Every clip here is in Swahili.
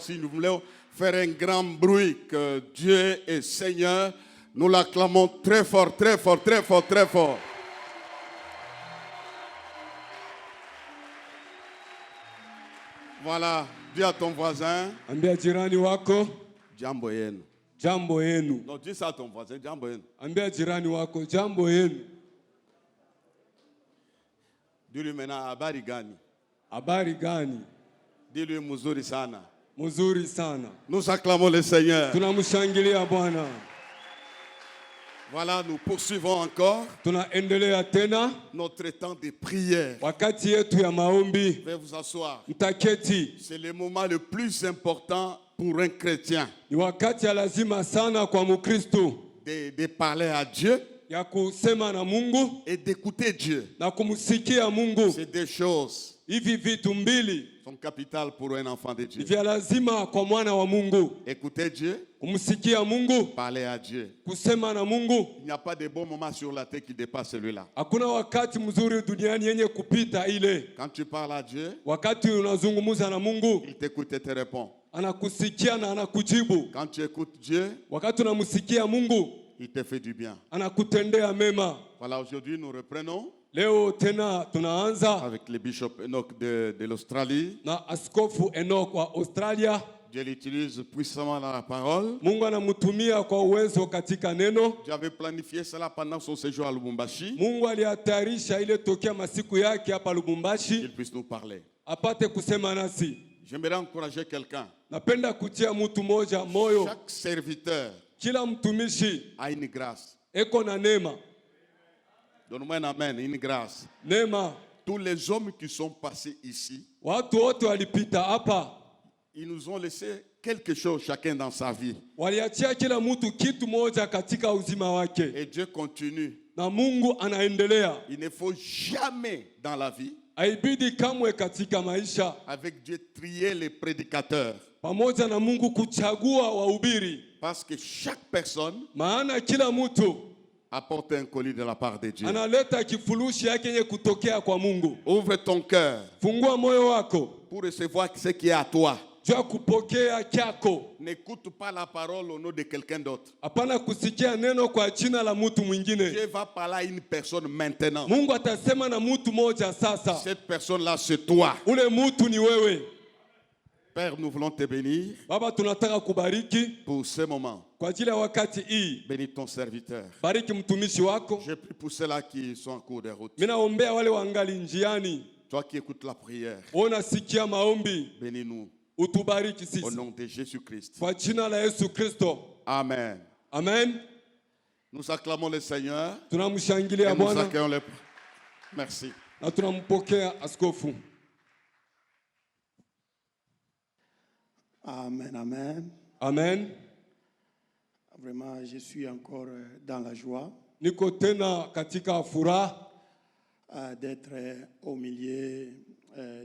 aussi, nous voulons faire un grand bruit que Dieu est Seigneur. Nous l'acclamons très fort, très fort, très fort, très fort. Voilà, dis à ton voisin. Ambia jirani wako Jambo yenu. jambo yenu. Non, dis ça à ton voisin, jambo yenu. Ambia jirani wako jambo yenu. Dis-lui maintenant, habari gani. Habari gani? Dis-lui mzuri sana. Mzuri sana. Nous acclamons le Seigneur. Tunamshangilia Bwana. Voilà, nous poursuivons encore Tunaendelea tena notre temps de prière. wakati yetu ya maombi. Veuillez vous asseoir. Mtaketi. C'est le moment le plus important pour un chrétien. Ni wakati ya lazima sana kwa Mkristo De parler à Dieu ya kusema na Mungu et d'écouter Dieu. na kumsikia Mungu. Ces deux choses Hivi vitu mbili sont capitales pour un enfant de Dieu. ni vya lazima kwa mwana wa Mungu. Écouter Dieu, Kumsikia Mungu, parler à Dieu. kusema na Mungu. Il n'y a pas de bon moment sur la terre qui dépasse celui-là. Hakuna wakati mzuri duniani yenye kupita ile. Quand tu parles à Dieu, Wakati unazungumza na Mungu, il t'écoute et te répond. anakusikia na anakujibu. Quand tu écoutes Dieu, Wakati unamsikia Mungu, il te fait du bien. anakutendea mema. Voilà, aujourd'hui nous reprenons Leo tena tunaanza avec le bishop Enoch de l'Australie. na Askofu Enoch wa Australia. Dieu l'utilise puissamment dans la parole. Mungu anamtumia kwa uwezo katika neno. Dieu avait planifié cela pendant son séjour à Lubumbashi. Mungu alihatarisha ile tokea masiku yake hapa Lubumbashi Qu'il puisse nous parler. apate kusema nasi. J'aimerais encourager quelqu'un. Napenda kutia mtu moja moyo. Chaque serviteur Kila mtumishi a une grâce. eko na neema. Donne-moi un amen, une grâce. Neema. Tous les hommes qui sont passés ici, Watu wote walipita hapa. ils nous ont laissé quelque chose chacun dans sa vie. Waliachia kila mtu kitu moja katika uzima wake. Et Dieu continue. Na Mungu anaendelea. Il ne faut jamais dans la vie, Haibidi kamwe katika maisha, avec Dieu, trier les prédicateurs. pamoja na Mungu kuchagua wahubiri. Parce que chaque personne Maana kila mtu apporte un colis de la part de Dieu. analeta kifurushi yake yenye kutokea kwa Mungu. Ouvre ton cœur Fungua moyo wako pour recevoir ce qui est à toi. jua kupokea kyako. N'écoute pas la parole au nom de quelqu'un d'autre. Hapana kusikia neno kwa jina la mtu mwingine. Dieu va parler à une personne maintenant. Mungu atasema na mtu moja sasa. Cette personne-là, c'est toi. Ule mtu ni wewe. Père, nous voulons te bénir Baba, tunataka kubariki pour ce moment. kwa ajili ya wakati hii. Bénis ton serviteur. Bariki mtumishi wako. Je prie pour ceux-là qui sont en cours de route. Mimi naombea wale wangali njiani. Toi qui écoutes la prière, Ona sikia maombi. bénis-nous Utubariki au sisi. nom de Jésus-Christ. Kwa jina la Yesu Kristo. Amen. Amen. Nous acclamons le Seigneur et Tunamshangilia nous Bwana accueillons le... Merci. na tunampokea askofu. Amen, amen. Amen. Vraiment, je suis encore dans la joie Niko tena katika furaha d'être au milieu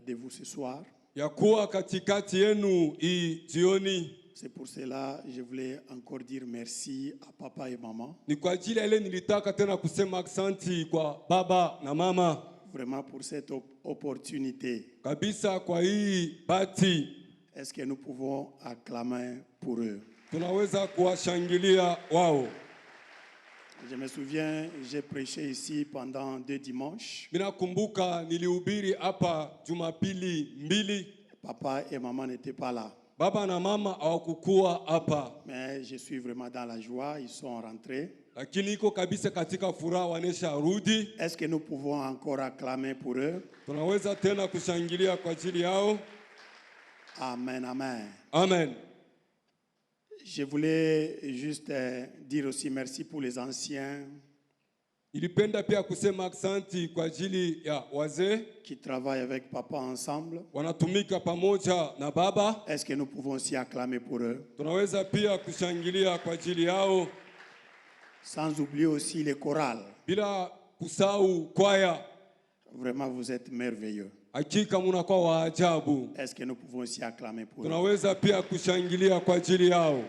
de vous ce soir. ya kuwa katikati yenu hii jioni. C'est pour cela que je voulais encore dire merci à papa et maman. Ni kwa ajili ya ile nilitaka tena kusema asante kwa baba na mama. Vraiment pour cette opportunité. Kabisa kwa hii bahati. Est-ce que nous pouvons acclamer pour eux? Tunaweza kuwashangilia wao. Je me souviens, j'ai prêché ici pendant 2 dimanches. Mina kumbuka nilihubiri hapa Jumapili mbili. Papa et maman n'étaient pas là. Baba na mama hawakukua hapa. Mais je suis vraiment dans la joie, ils sont rentrés. Lakini iko kabisa katika furaha wanesha rudi. Est-ce que nous pouvons encore acclamer pour eux? Tunaweza tena kushangilia kwa ajili yao. Amen, amen. Amen. Je voulais juste dire aussi merci pour les anciens Nilipenda pia kusema asante kwa ajili ya wazee qui travaillent avec papa ensemble. wanatumika pamoja na baba. Est-ce que nous pouvons aussi acclamer pour eux? Tunaweza pia kushangilia kwa ajili yao. Sans oublier aussi les chorales. Bila kusahau kwaya. Vraiment, vous êtes merveilleux. Hakika mnakuwa wa ajabu. Est-ce que nous pouvons aussi acclamer pour eux? Tunaweza pia kushangilia kwa ajili yao.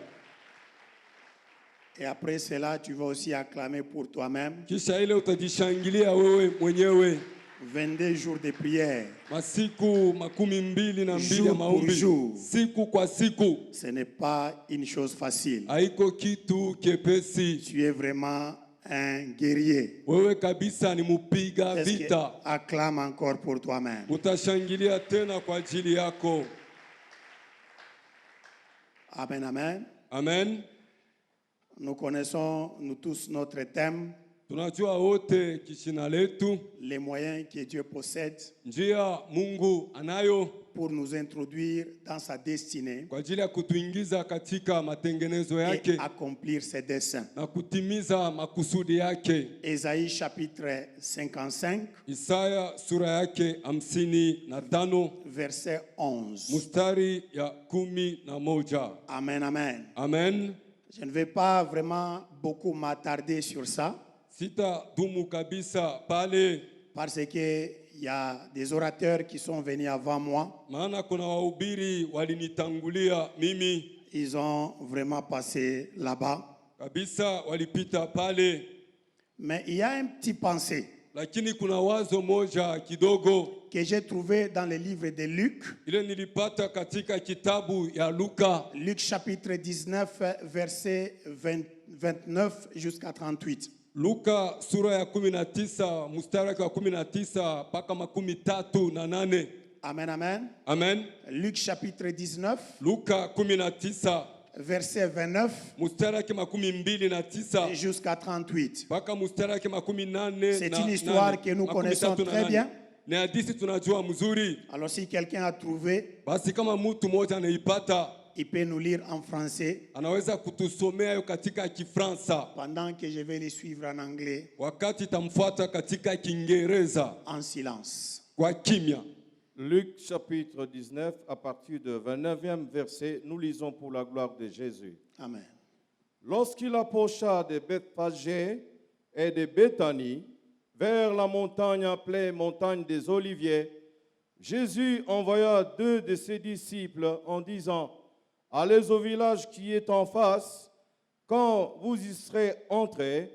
Et après cela, tu vas aussi acclamer pour toi-même. Kisha ile utajishangilia wewe mwenyewe. 22 jours de prière. masiku 22 ya Jour pour maombi, jour. siku kwa siku. Ce n'est pas une chose facile. Haiko kitu kiepesi. Tu es vraiment un guerrier. Wewe kabisa ni mupiga Est-ce que vita. acclame encore pour toi-même. Utashangilia tena kwa ajili yako. Amen, amen. Amen. Nous connaissons, nous tous, notre thème, Tunajua wote kishina letu, les moyens que Dieu possède njia Mungu anayo pour nous introduire dans sa destinée kwa ajili ya kutuingiza katika matengenezo et yake accomplir ses desseins. na kutimiza makusudi yake. Ésaïe chapitre 55, Isaya sura yake 55 verset 11. mstari ya 11. Amen, amen. Amen. Je ne vais pas vraiment beaucoup m'attarder sur ça Sita dumu kabisa pale, parce qu'il y a des orateurs qui sont venus avant moi. maana kuna wahubiri walinitangulia mimi Ils ont vraiment passé là-bas. kabisa, walipita pale, Mais il y a un petit pensée lakini kuna wazo moja kidogo que j'ai trouvé dans le livre de Luc. ile nilipata katika kitabu ya Luka. Luc chapitre 19, verset 29 jusqu'à 38. Luka sura ya 19 mstari wa 19 mpaka 38. Amen, amen. Amen. Luc chapitre 19, Luka 19 verset 29 mstari wa 29 jusqu'à 38. mpaka mstari wa 18. C'est une histoire que nous connaissons très bien. Ni hadithi tunajua mzuri. Alors si quelqu'un a trouvé, Basi kama mtu mmoja anaipata, il peut nous lire en français anaweza kutusomea hiyo katika Kifaransa, pendant que je vais les suivre en anglais wakati tamfuata katika Kiingereza en silence. kwa kimya. Luc chapitre 19, à partir du 29e verset, nous lisons pour la gloire de Jésus. Amen. Lorsqu'il approcha de Bethphagée et de Béthanie, vers la montagne appelée montagne des Oliviers, Jésus envoya 2 de ses disciples en disant, « Allez au village qui est en face. Quand vous y serez entrés,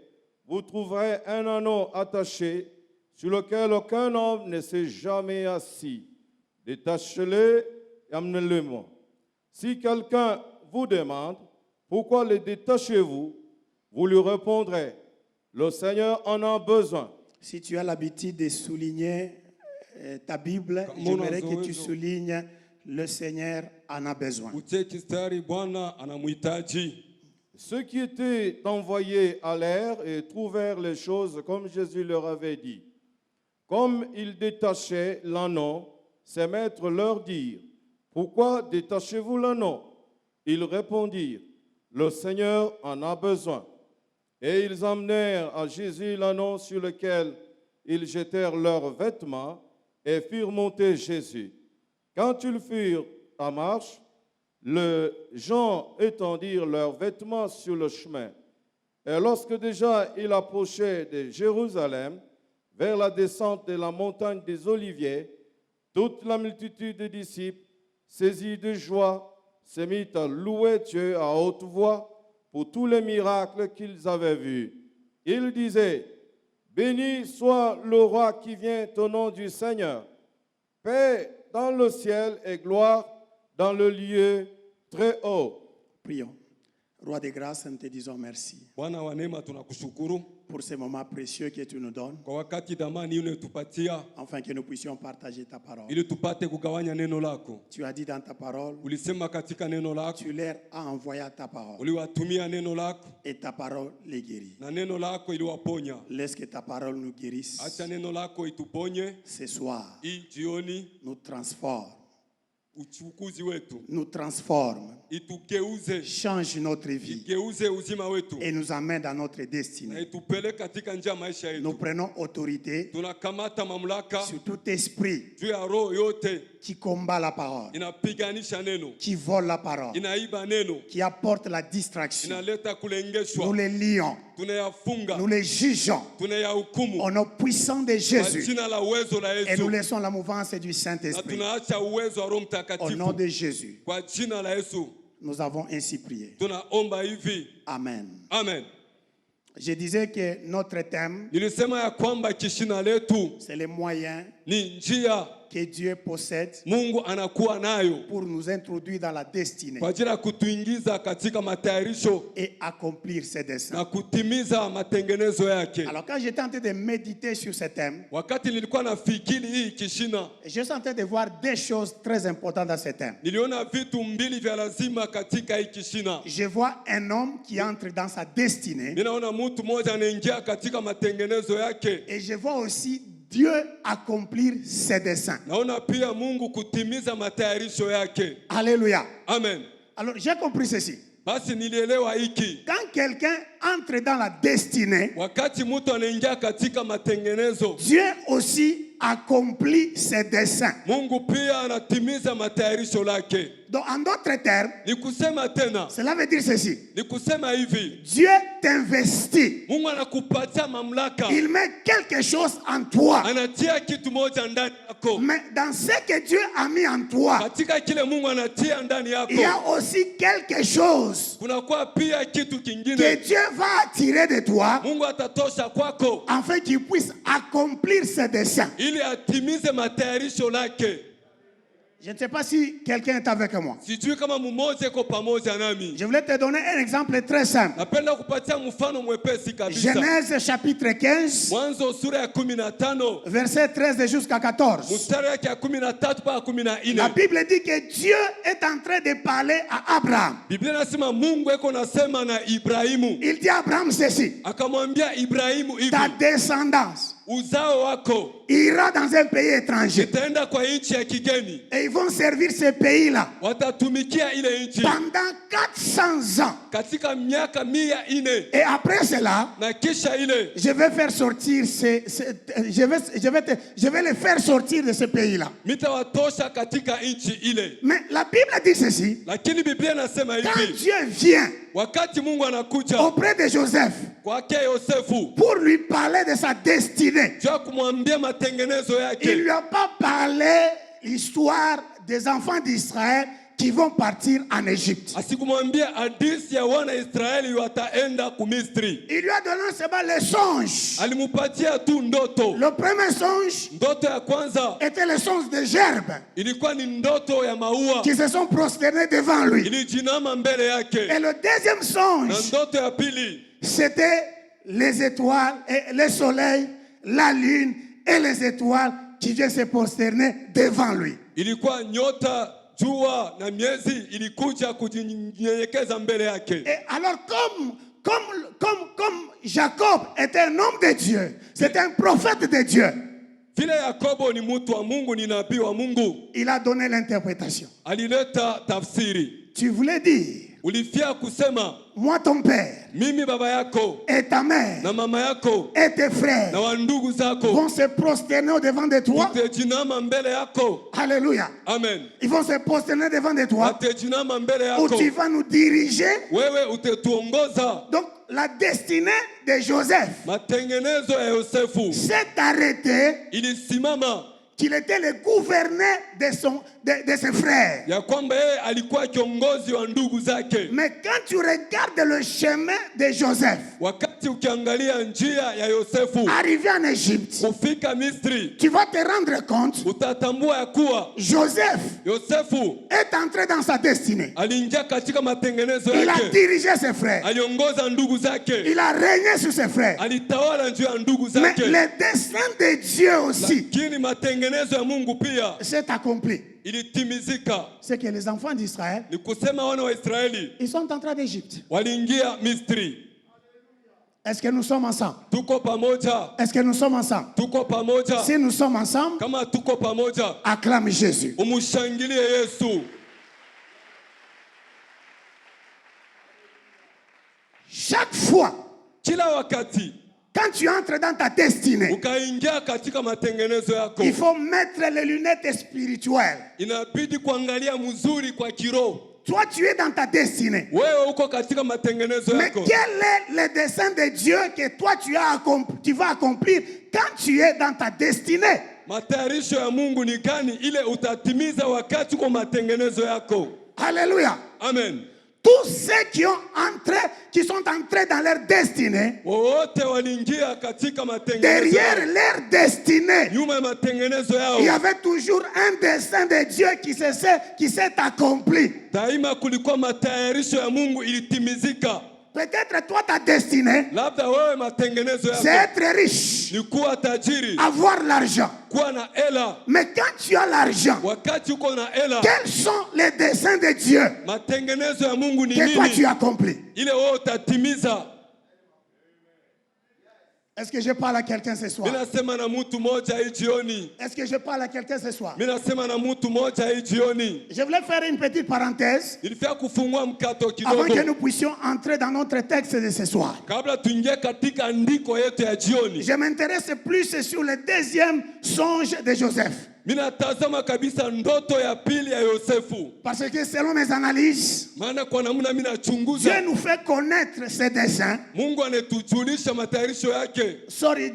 vous trouverez un anneau attaché sur lequel aucun homme ne s'est jamais assis. Détachez-le et amenez-le-moi. Si quelqu'un vous demande, pourquoi le détachez-vous, vous lui répondrez, le Seigneur en a besoin. » Si tu as l'habitude de souligner ta Bible, Comme j'aimerais on a que tu besoin. soulignes le Seigneur en a besoin. Ucheki stari, Bwana anamhitaji. Ceux qui étaient envoyés allèrent et trouvèrent les choses comme Jésus leur avait dit. Comme ils détachaient l'anneau, ses maîtres leur dirent, « Pourquoi détachez-vous l'anneau ?» Ils répondirent, « Le Seigneur en a besoin. » Et ils emmenèrent à Jésus l'anneau sur lequel ils jetèrent leurs vêtements et firent monter Jésus. Quand ils furent en marche, les gens étendirent leurs vêtements sur le chemin. Et lorsque déjà il approchait de Jérusalem, vers la descente de la montagne des Oliviers, toute la multitude des disciples, saisis de joie, se mit à louer Dieu à haute voix pour tous les miracles qu'ils avaient vus. Ils disaient, « Béni soit le roi qui vient au nom du Seigneur. Paix dans le ciel et gloire dans le lieu très haut. » Prions. Roi de grâce, nous te disons merci Bwana wa neema, tunakushukuru pour ce moment précieux que tu nous donnes, kwa wakati damani unetupatia afin que nous puissions partager ta parole. ili tupate kugawanya neno lako. Tu as dit dans ta parole, Ulisema katika neno lako, tu leur as envoyé ta parole uliwatumia neno lako et ta parole les guérit. na neno lako iliwaponya. Laisse que ta parole nous guérisse Acha neno lako ituponye ce soir, hii jioni, nous transforme, uchukuzi wetu nous transforme, itugeuze, change notre vie igeuze uzima wetu et nous amène dans notre na destinée. itupeleke katika njia ya maisha Nous yetu. prenons autorité Tunakamata mamlaka sur tout esprit juu ya roho yote qui combat la parole, inapiganisha neno, qui vole la parole, inaiba neno, qui apporte la distraction. inaleta Nous kulengeshwa. les lions, Tunayafunga, nous les jugeons tunayahukumu au nom puissant de kwa Jésus jina la uwezo la et nous Yesu, laissons la mouvance du na Saint-Esprit. tunaacha uwezo wa Roho Au nom Mtakatifu de Jésus, kwa jina la Yesu. nous avons ainsi prié. Tunaomba hivi, Amen. amen. Je disais que notre thème, Nilisema ya kwamba kishina letu c'est les moyens ni njia que Dieu possède Mungu anakuwa nayo pour nous introduire dans la destinée kwa ajili ya kutuingiza katika matayarisho et accomplir ses desseins. na kutimiza matengenezo yake. Alors quand j'étais en train de méditer sur ce thème, Wakati nilikuwa nafikiri hii kishina, je suis en train de voir deux choses très importantes dans ce thème. niliona vitu mbili vya lazima katika hii kishina. Je vois un homme qui entre dans sa destinée Ninaona mtu mmoja anaingia katika matengenezo yake. et je vois aussi Dieu accomplir ses desseins. Naona pia Mungu kutimiza matayarisho yake. Alléluia. Amen. Alors j'ai compris ceci. Basi nilielewa hiki. Quand quelqu'un entre dans la destinée, Wakati mtu anaingia katika matengenezo, Dieu aussi accomplit ses desseins. Mungu pia anatimiza matayarisho lake. Donc en d'autres termes, Ni kusema tena, cela veut dire ceci. ni kusema hivi, Dieu t'investit. Mungu anakupatia mamlaka. Il met quelque chose en toi. Anatia kitu moja ndani yako. Mais dans ce que Dieu a mis en toi, Katika kile Mungu anatia ndani il y a yako, aussi quelque chose kunakuwa pia kitu que kingine Dieu va attirer de toi Mungu atatosha kwako afin qu'il puisse accomplir ses desseins. ili atimize matayarisho lake. Je ne sais pas si quelqu'un est avec moi. Sijui kama mmoja iko pamoja nami. Je voulais te donner un exemple très simple. Napenda kupatia mfano mwepesi kabisa. Genèse chapitre 15, Mwanzo sura ya 15 verset 13 jusqu'à 14. mstari yake ya 13 mpaka La 14. Bible dit que Dieu est en train de parler à Abraham. Biblia inasema Mungu eko nasema na Ibrahimu. Il dit à Abraham ceci: Akamwambia Ibrahimu hivi, ta descendance uzao wako ira dans un pays étranger itaenda kwa nchi ya kigeni, et ils vont servir ce pays-là watatumikia ile nchi pendant 400 ans. katika miaka 400, Et après cela, na kisha ile je vais faire sortir je vais les faire sortir de ce pays-là. mitawatosha katika nchi ile. Mais la Bible dit ceci: Lakini Biblia inasema quand hivi, Dieu vient wakati Mungu anakuja auprès de Joseph kwake Yosefu pour lui parler de sa destinée, juu ya kumwambia matengenezo il yake, lui a pas parlé l'histoire des enfants d'Israël qui vont partir en Égypte. asikumwambia hadithi ya wana Israeli wataenda kumisri. Il lui a donné seulement les songes. Alimupatia tu ndoto. Le premier songe Ndoto ya kwanza était le songe des gerbes ilikuwa ni ndoto ya maua, qui se sont prosternés devant lui. ilijinama mbele yake. Et le deuxième Na songe, ndoto ya pili c'était les étoiles, et le soleil, la lune et les étoiles qui viennent se prosterner devant lui. ilikuwa nyota, jua na miezi ilikuja kujinyenyekeza mbele yake. Et alors comme Jacob était un homme de Dieu, c'était un prophète de Dieu, Vile Yakobo ni mtu wa Mungu, ni nabii wa Mungu, il a donné l'interprétation. alileta tafsiri. Tu voulais dire, Ulifia kusema moi ton père mimi baba yako et ta mère na mama yako et tes frères na wandugu zako vont se prosterner au-devant de toi. watejinama mbele yako. Alléluia. Amen. Ils vont se prosterner devant de toi Watejinama mbele où yako, tu vas nous diriger. wewe utetuongoza. Donc la destinée de Joseph Matengenezo ya Yosefu s'est arrêtée ilisimama qu'il était le gouverneur de ses frères. ya kwamba yeye alikuwa kiongozi wa ndugu zake. Mais quand tu regardes le chemin de Joseph, Wakati ukiangalia njia ya Yosefu arrivé en Égypte, kufika Misri, tu vas te rendre compte, utatambua ya kuwa Joseph Yosefu est entré dans sa destinée. aliingia katika matengenezo Il a yake, dirigé ses frères. aliongoza ndugu zake, Il a régné sur ses frères. alitawala juu ya ndugu Mais zake. le destin de Dieu aussi Lakini matengenezo ya Mungu pia s'est accompli. ilitimizika. C'est que les enfants d'Israël, Ni kusema wana wa Israeli ils sont entrés d'Égypte. waliingia Misri. Est-ce que nous sommes ensemble? Tuko pamoja, Est-ce que nous sommes ensemble? tuko pamoja. Si nous sommes ensemble, Kama tuko pamoja, acclame Jésus. umushangilie Yesu. Chaque fois, Kila wakati quand tu entres dans ta destinée, ukaingia katika matengenezo yako, il faut mettre les lunettes spirituelles. inabidi kuangalia mzuri kwa kiroho. Toi, tu es dans ta destinée. Wewe uko katika matengenezo Mais yako, quel est le dessein de Dieu que toi tu vas accomplir quand tu es dans ta destinée? matayarisho ya Mungu ni gani ile utatimiza wakati kwa matengenezo yako? Alléluia. Amen. tous ceux qui sont entrés dans leur destinée, wowote waliingia katika matengenezo derrière yao, leur destinée, nyuma ya matengenezo il y yao avait toujours un dessein de Dieu qui s'est accompli. daima kulikuwa matayarisho ya Mungu ilitimizika. Peut-être toi, ta destinée, Labda wewe matengenezo c'est yako être riche, ni kuwa tajiri, avoir l'argent. kuwa na hela. Mais quand tu as l'argent, Wakati uko na hela, quels sont les desseins de Dieu matengenezo ya Mungu ni que toi tu nini? accomplis? Ile wewe utatimiza. Est-ce que je parle à quelqu'un ce soir? Mimi nasema na mtu mmoja hii jioni. Est-ce que je parle à quelqu'un ce soir? Mimi nasema na mtu mmoja hii jioni. Je voulais faire une petite parenthèse Nilifika kufungua mkato avant que kidogo nous puissions entrer dans notre texte de ce soir. kabla tuingie katika andiko yetu ya jioni. Je m'intéresse plus sur le deuxième songe de Joseph. Mimi natazama kabisa ndoto ya pili ya Yosefu. Parce que selon mes analyses, Maana kwa namna mimi Dieu nachunguza, nous fait connaître ses desseins. Mungu anatujulisha matayarisho yake.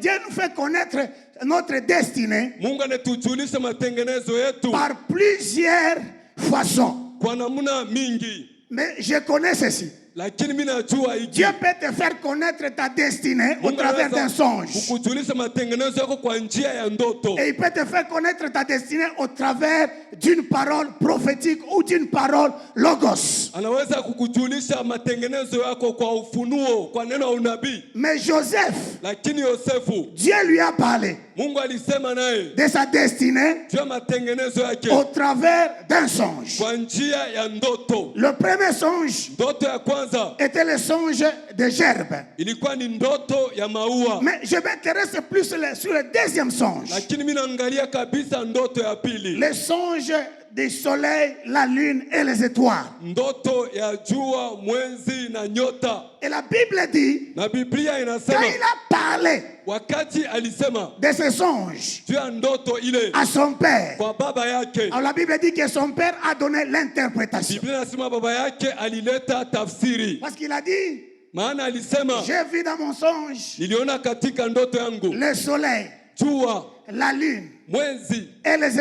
Dieu nous fait connaître notre destinée Mungu anatujulisha matengenezo yetu par plusieurs façons. kwa namna mingi. Mais je connais ceci. Lakini mimi najua hiki. Dieu peut te faire connaître ta destinée au Mungu travers d'un anaweza songe. kukujulisha matengenezo yako kwa njia ya ndoto. Et il peut te faire connaître ta destinée au travers d'une parole prophétique ou d'une parole logos. Anaweza kukujulisha matengenezo yako kwa ufunuo, kwa neno la unabii. Mais Joseph, Lakini Yosefu, Dieu lui a parlé Mungu alisema naye de sa destinée juu ya matengenezo yake au travers d'un songe. kwa njia ya ndoto. Le premier songe Ndoto ya kwanza était le songe de Gerbe. ilikuwa ni ndoto ya maua. Mais je m'intéresse plus sur le deuxième songe. Lakini mimi naangalia kabisa ndoto ya pili. Le songe du soleil, la lune et les étoiles. Ndoto ya jua, mwezi na nyota. Et la Bible dit, Na Biblia quand inasema il a parlé wakati alisema de ce songe juu ya ndoto ile à son père, kwa baba yake, alors la Bible dit que son père a donné l'interprétation. Biblia inasema baba yake alileta tafsiri. Parce qu'il a dit, Maana alisema j'ai vu dans mon songe niliona katika ndoto yangu le soleil, jua, la lune mwezi et les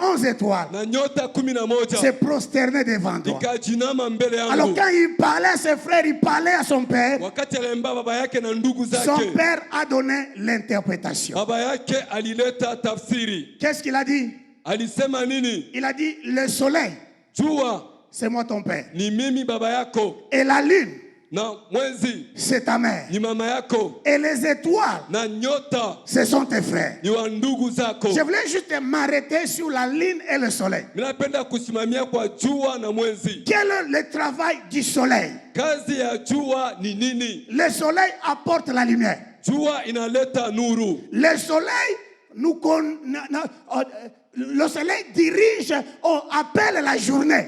11 étoiles na nyota 11 se prosterner devant toi. ikajinama mbele Alors yangu. quand il parlait à ses frères, il parlait à son père, Wakati aliambia baba yake na ndugu son zake, père a donné l'interprétation. baba yake alileta tafsiri. Qu'est-ce qu'il a dit? Alisema nini? Il a dit, le soleil, Jua c'est moi ton père. ni mimi baba yako, Et la lune, na mwezi c'est ta mère. ni mama yako, Et les étoiles, na nyota ce sont tes frères. ni wa ndugu zako. Je voulais juste m'arrêter sur la lune et le soleil. Mimi napenda kusimamia kwa jua na mwezi. Quel est le travail du soleil? Kazi ya jua ni nini? Le soleil apporte la lumière. Jua inaleta nuru. Le soleil le soleil dirige, appelle la journée.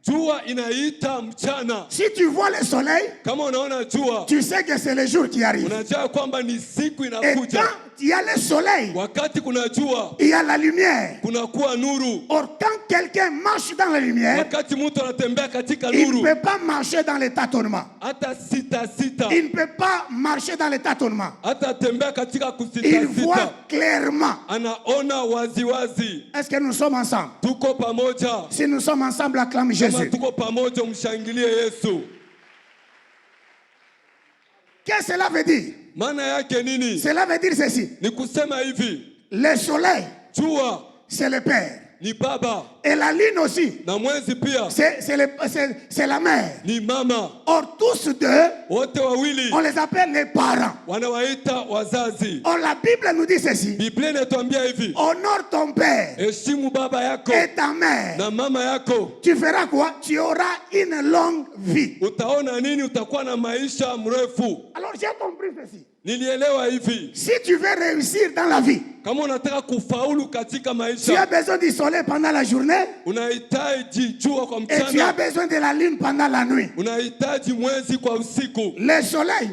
Jua inaita mchana. Si tu vois le soleil, Kama unaona jua, tu sais que c'est le jour qui arrive. unajua kwamba ni siku Et inakuja. quand il y a le soleil, Wakati kuna jua, il y a la lumière. kunakuwa nuru. Or, quand quelqu'un marche dans la lumière, Wakati mtu anatembea katika il ne nuru, peut pas marcher dans le tâtonnement. hata sita, Il ne peut pas marcher dans le tâtonnement. hata tembea katika Il voit kusita, clairement. anaona waziwazi. Est-ce que nous sommes ensemble? Tuko pamoja. Si nous sommes ensemble, acclame Kama Jésus. tuko pamoja, mshangilie Yesu. Qu'est-ce que cela veut dire? Maana yake nini? Cela veut dire ceci. Ni kusema hivi, Le soleil, jua c'est le Père. ni baba Et la lune aussi, na mwezi pia c'est la mère. ni mama. Or, tous deux, Wote wawili on les appelle les parents. wanawaita wazazi. Or, la Bible nous dit ceci. Biblia inatuambia hivi, Honore ton père heshimu baba yako et ta mère. na mama yako. Tu feras quoi? Tu auras une longue vie. Utaona nini? Utakuwa na maisha mrefu. Alors, j'ai compris ceci. Nilielewa hivi, Si tu veux réussir dans la vie, kama unataka kufaulu katika tu as maisha, besoin du soleil pendant la journée unahitaji jua kwa et tu as mchana, besoin de la lune pendant la nuit. unahitaji mwezi kwa usiku. Le soleil,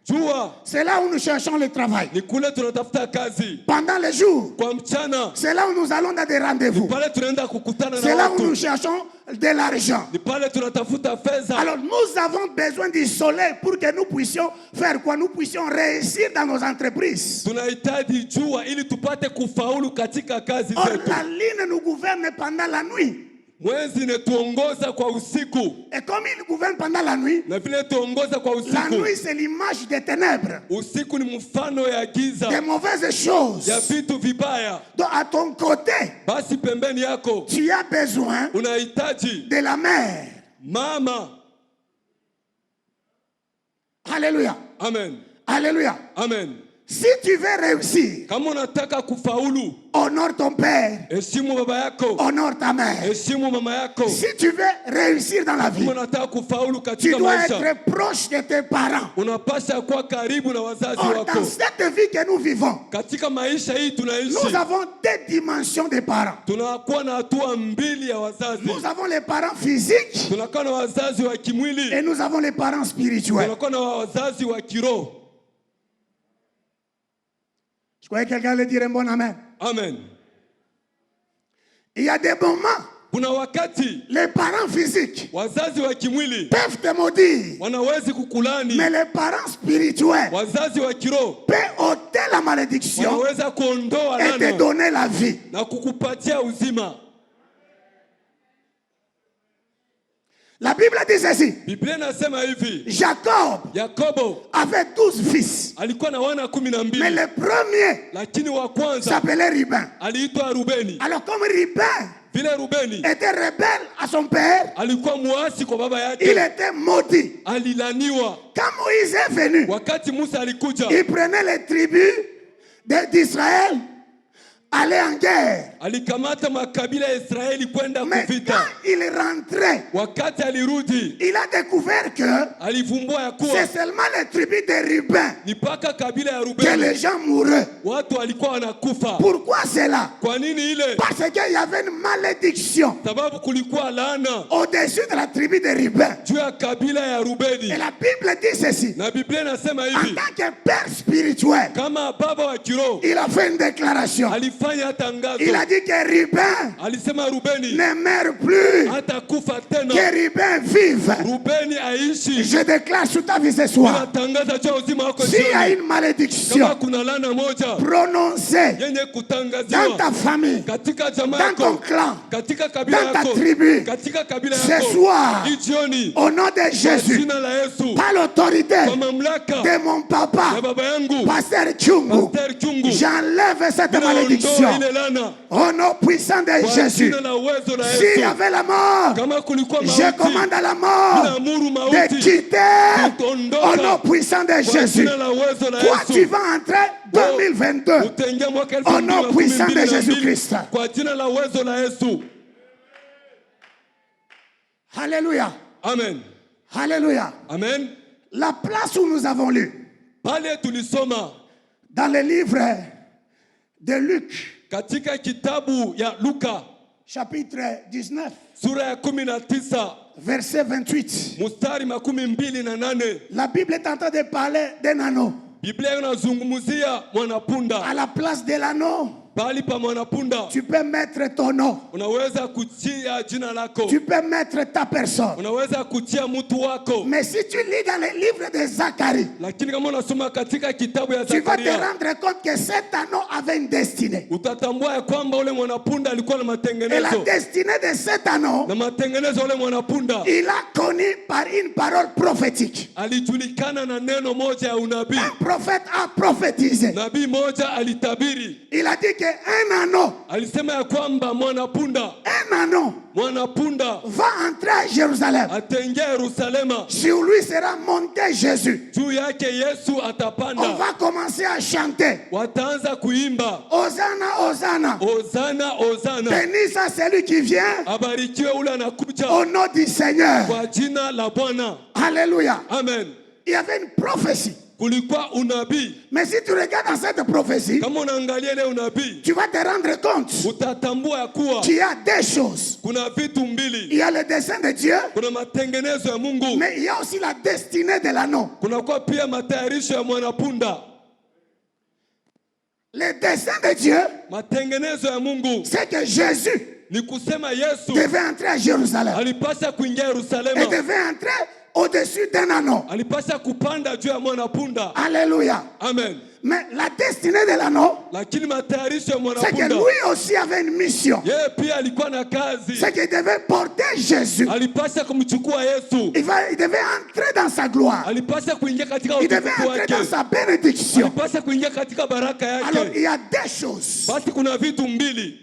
Jua c'est là où nous cherchons le travail. ni kule tunatafuta kazi, Pendant le jour, kwa mchana c'est là où nous allons dans des rendez-vous. pale tunaenda kukutana C'est na là où nous watu, cherchons de l'argent. ni pale tunatafuta fedha. Alors nous avons besoin du soleil pour que nous puissions faire quoi? Nous puissions réussir dans nos entreprises. Tunahitaji jua ili tupate kufaulu katika kazi Or zetu. la lune nous gouverne pendant la nuit. Mwezi inatuongoza kwa usiku. Et comme il gouverne pendant la nuit, Na vile tuongoza kwa la usiku. nuit c'est l'image des ténèbres, Usiku ni mfano ya giza. des mauvaises choses. Ya vitu vibaya. Donc à ton côté, Basi pembeni yako. tu as besoin Unahitaji de la mer. mama. Alléluia. Amen. Alléluia. Amen. Si tu veux réussir, Kama unataka kufaulu, honore ton père, heshimu baba yako. honore ta mère. Heshimu mama yako. Si tu veux réussir dans la vie, Kama unataka kufaulu tu katika dois maisha, être proche de tes parents. unapaswa kuwa karibu na wazazi Or, wako. dans cette vie que nous vivons, Katika maisha hii nous tunaishi, avons deux dimensions de parents. tunakuwa na hatua mbili ya wazazi. Nous avons les parents physiques Tunakuwa na wazazi wa kimwili, et nous avons les parents spirituels. tunakuwa na wazazi wa kiroho. Je croyais que quelqu'un allait dire un bon amen. Amen. Il y a des moments, Kuna wakati les parents physiques wazazi wa kimwili peuvent te maudire, wanawezi kukulani, mais les parents spirituels wazazi wa kiroho peuvent ôter la malédiction wanaweza kuondoa et te laana donner la vie. na kukupatia uzima. La Bible dit ceci. Biblia inasema hivi, Jacob Yakobo avait 12 fils, alikuwa na wana 12, mais le premier lakini wa kwanza s'appelait Rubin. aliitwa Rubeni. Alors comme Rubin Vile Rubeni était rebelle à son père, alikuwa muasi kwa baba il yake, était maudit. alilaniwa. Quand Moïse est venu, Wakati Musa alikuja, il prenait les tribus d'Israël, allait en guerre. alikamata makabila ya Israeli kwenda Mais kuvita. quand il rentrait, Wakati alirudi, il a découvert que alivumbua ya kuwa c'est seulement les tribus de Rubin ni mpaka kabila ya que Rubeni les gens mouraient. watu walikuwa wanakufa. Pourquoi cela? Kwa nini ile? Parce qu'il y avait une malédiction Sababu kulikuwa laana au-dessus de la tribu de Rubin. juu ya kabila ya Et Rubeni. la Bible dit ceci. Na Biblia inasema En hivi, tant que père spirituel, kama baba wa kiroho il a fait une déclaration. alifanya tangazo, Il a dit que Rubin alisema Rubeni ne meurt plus, hatakufa tena, que Rubin vive. Rubeni aishi. Je déclare sur ta vie ce soir, Natangaza juu ya uzima wako s'il y a jioni. une Kama malédiction kuna laana moja prononcée yenye dans ta kutangaziwa famille, katika jamaa dans ton yako, clan, katika kabila dans ta yako, tribu, katika kabila ce yako, soir, hii jioni, au nom de kwa Jésus, jina la Yesu, par l'autorité kwa mamlaka de mon ya papa, baba yangu Pasteur Chungu, Pastor Chungu, j'enlève cette ninaondoa malédiction ile laana au nom puissant de kwa Jésus. jina la uwezo la S'il y Yesu. avait la mort, Kama kulikuwa je mauti, commande à la mort ninaamuru de mauti quitter kutondoka au nom puissant de kwa Jésus. jina la uwezo la Toi, tu Yesu. vas entrer 2022 Utaingia mwaka au nom puissant de 2022 Jésus-Christ. kwa jina la uwezo la Yesu. Alléluia. Amen. Alléluia. Amen. La place où nous avons lu Pale tulisoma dans le livre de Luc, katika kitabu ya Luka chapitre 19, sura ya 19 verset 28. mstari 28. La Bible est en train de parler d'un anneau. Biblia inazungumzia mwanapunda. À la place de l'anneau, Pali pa mwanapunda tu peux mettre ton nom. unaweza kutia jina lako, Tu peux mettre ta personne. unaweza kutia mtu wako. Mais si tu lis dans le livre de Zacharie, Lakini kama unasoma katika kitabu ya tu vas te Zakaria, rendre compte que cet anneau avait une destinée. utatambua ya kwamba ule mwanapunda alikuwa na Et la matengenezo, destinée de cet anneau, na matengenezo ule mwanapunda il a connu par une parole prophétique. alijulikana na neno moja ya unabii. Un prophète a prophétisé. Nabii moja alitabiri, Il a dit qu'un anneau, alisema ya kwamba mwanapunda va entrer à Jérusalem. ataingia Yerusalema, Sur lui sera monté Jésus. juu yake Yesu On atapanda. va commencer à chanter. Wataanza kuimba Hosanna, Hosanna. Hosana, Hosana, Béni soit celui qui vient abarikiwe ule anakuja au nom du Seigneur. kwa jina la Bwana. Alléluia. Amen. Il y avait une prophétie. Kulikuwa unabii. Mais si tu regardes dans cette prophétie, Kama unaangalia ile unabii, tu vas te rendre compte utatambua ya kuwa qu'il y a deux choses. kuna vitu Il mbili. y a le dessein de Dieu, Kuna matengenezo ya Mungu, mais il y a aussi la destinée de l'anneau. kunakuwa pia matayarisho ya mwanapunda. Le dessein de Dieu, Matengenezo ya Mungu c'est que Jésus ni kusema Yesu devait entrer à Jérusalem alipasha kuingia et Yerusalema, devait entrer au-dessus d'un anneau. alipasha kupanda juu ya mwanapunda. Alléluia. Amen. Mais la destinée de l'anneau, lakini matayarisho ya c'est que mwanapunda, lui aussi avait une mission. yeye pia alikuwa na kazi. C'est qu'il devait porter Jésus. Alipasha kumchukua Yesu, Il devait entrer dans sa gloire. alipasha kuingia katika Il devait utukufu entrer wake, dans sa bénédiction. alipasha kuingia katika baraka Alors, il yake. y a des choses. Basi kuna vitu mbili.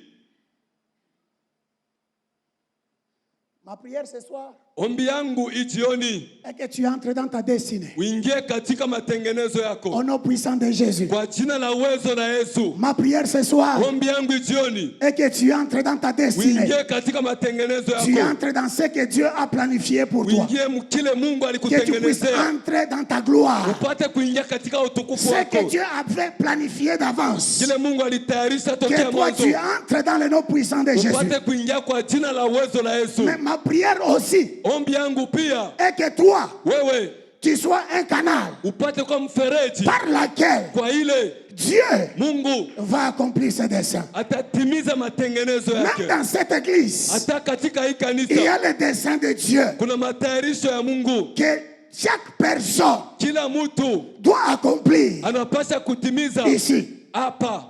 Ma prière ce soir Ombi yangu ijioni, est que tu entres dans ta destinée. uingie katika matengenezo Au yako nom puissant de Jésus. kwa jina la uwezo la Yesu. Ma prière ce soir Ombi yangu ijioni, est que tu entres dans ta destinée. uingie katika matengenezo Tu yako, entres dans ce que Dieu a planifié pour toi. uingie kile Mungu Que tu puisses alikutengenezea, entrer dans ta gloire. upate kuingia katika utukufu Ce que wako, Dieu avait planifié d'avance. kile Mungu alitayarisha Que tokea toi mwanzo, tu entres dans le nom puissant de Jésus. upate kuingia kwa jina la uwezo la Yesu. Mais ma prière aussi Ombi yangu pia, est que toi, wewe tu sois un canal upate kwa mfereji par laquelle kwa ile Dieu Mungu va accomplir ses desseins. atatimiza matengenezo Même yake. dans cette église, Hata katika hii il y a kanisa le dessein de Dieu kuna matayarisho ya Mungu, que chaque personne kila mtu doit accomplir anapasha kutimiza ici. hapa.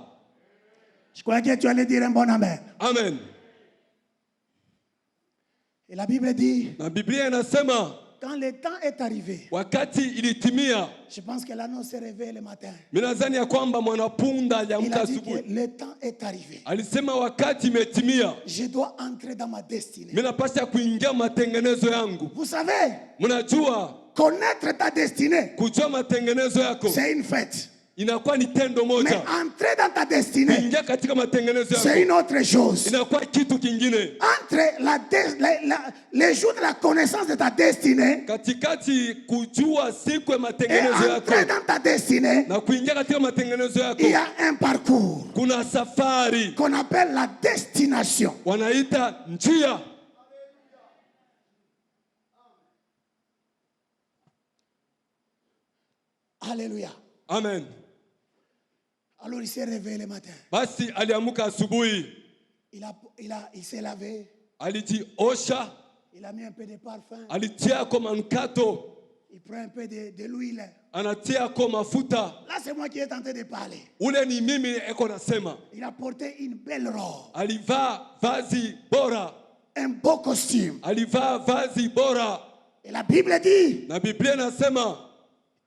Je crois que tu allais dire un bon amen. Amen. Et la Bible dit, Na Biblia inasema quand le temps est arrivé, wakati ilitimia, je pense que l'annonce se réveille le matin. mimi nadhani ya kwamba mwanapunda Il aliamka a dit que asubuhi, le temps est arrivé. alisema wakati imetimia, Je dois entrer dans ma destinée. mimi napasha kuingia matengenezo yangu. Vous savez, Mnajua connaître ta destinée, kujua matengenezo yako c'est une fête. inakuwa ni tendo Mais moja, entrer dans ta destinée, kuingia katika matengenezo c'est yako une autre chose. inakuwa kitu kingine. Entre les jours de la connaissance de ta destinée Katikati kujua siku ya et matengenezo yako entrer dans ta destinée, na kuingia katika matengenezo yako, il y a un parcours kuna safari qu'on appelle la destination. wanaita njia. Alléluia. Amen. Alors il s'est réveillé le matin. Basi aliamuka asubuhi, Il s'est lavé. alijiosha, Il a mis un peu de parfum. alitia kwa manukato, Il prend un peu de l'huile. anatia kwa mafuta. Là, c'est moi qui est tenté de parler. Ule ni mimi eko nasema. Il a porté une belle robe, Alivaa vazi bora, un beau costume. alivaa vazi bora, Et la Bible dit, na Biblia inasema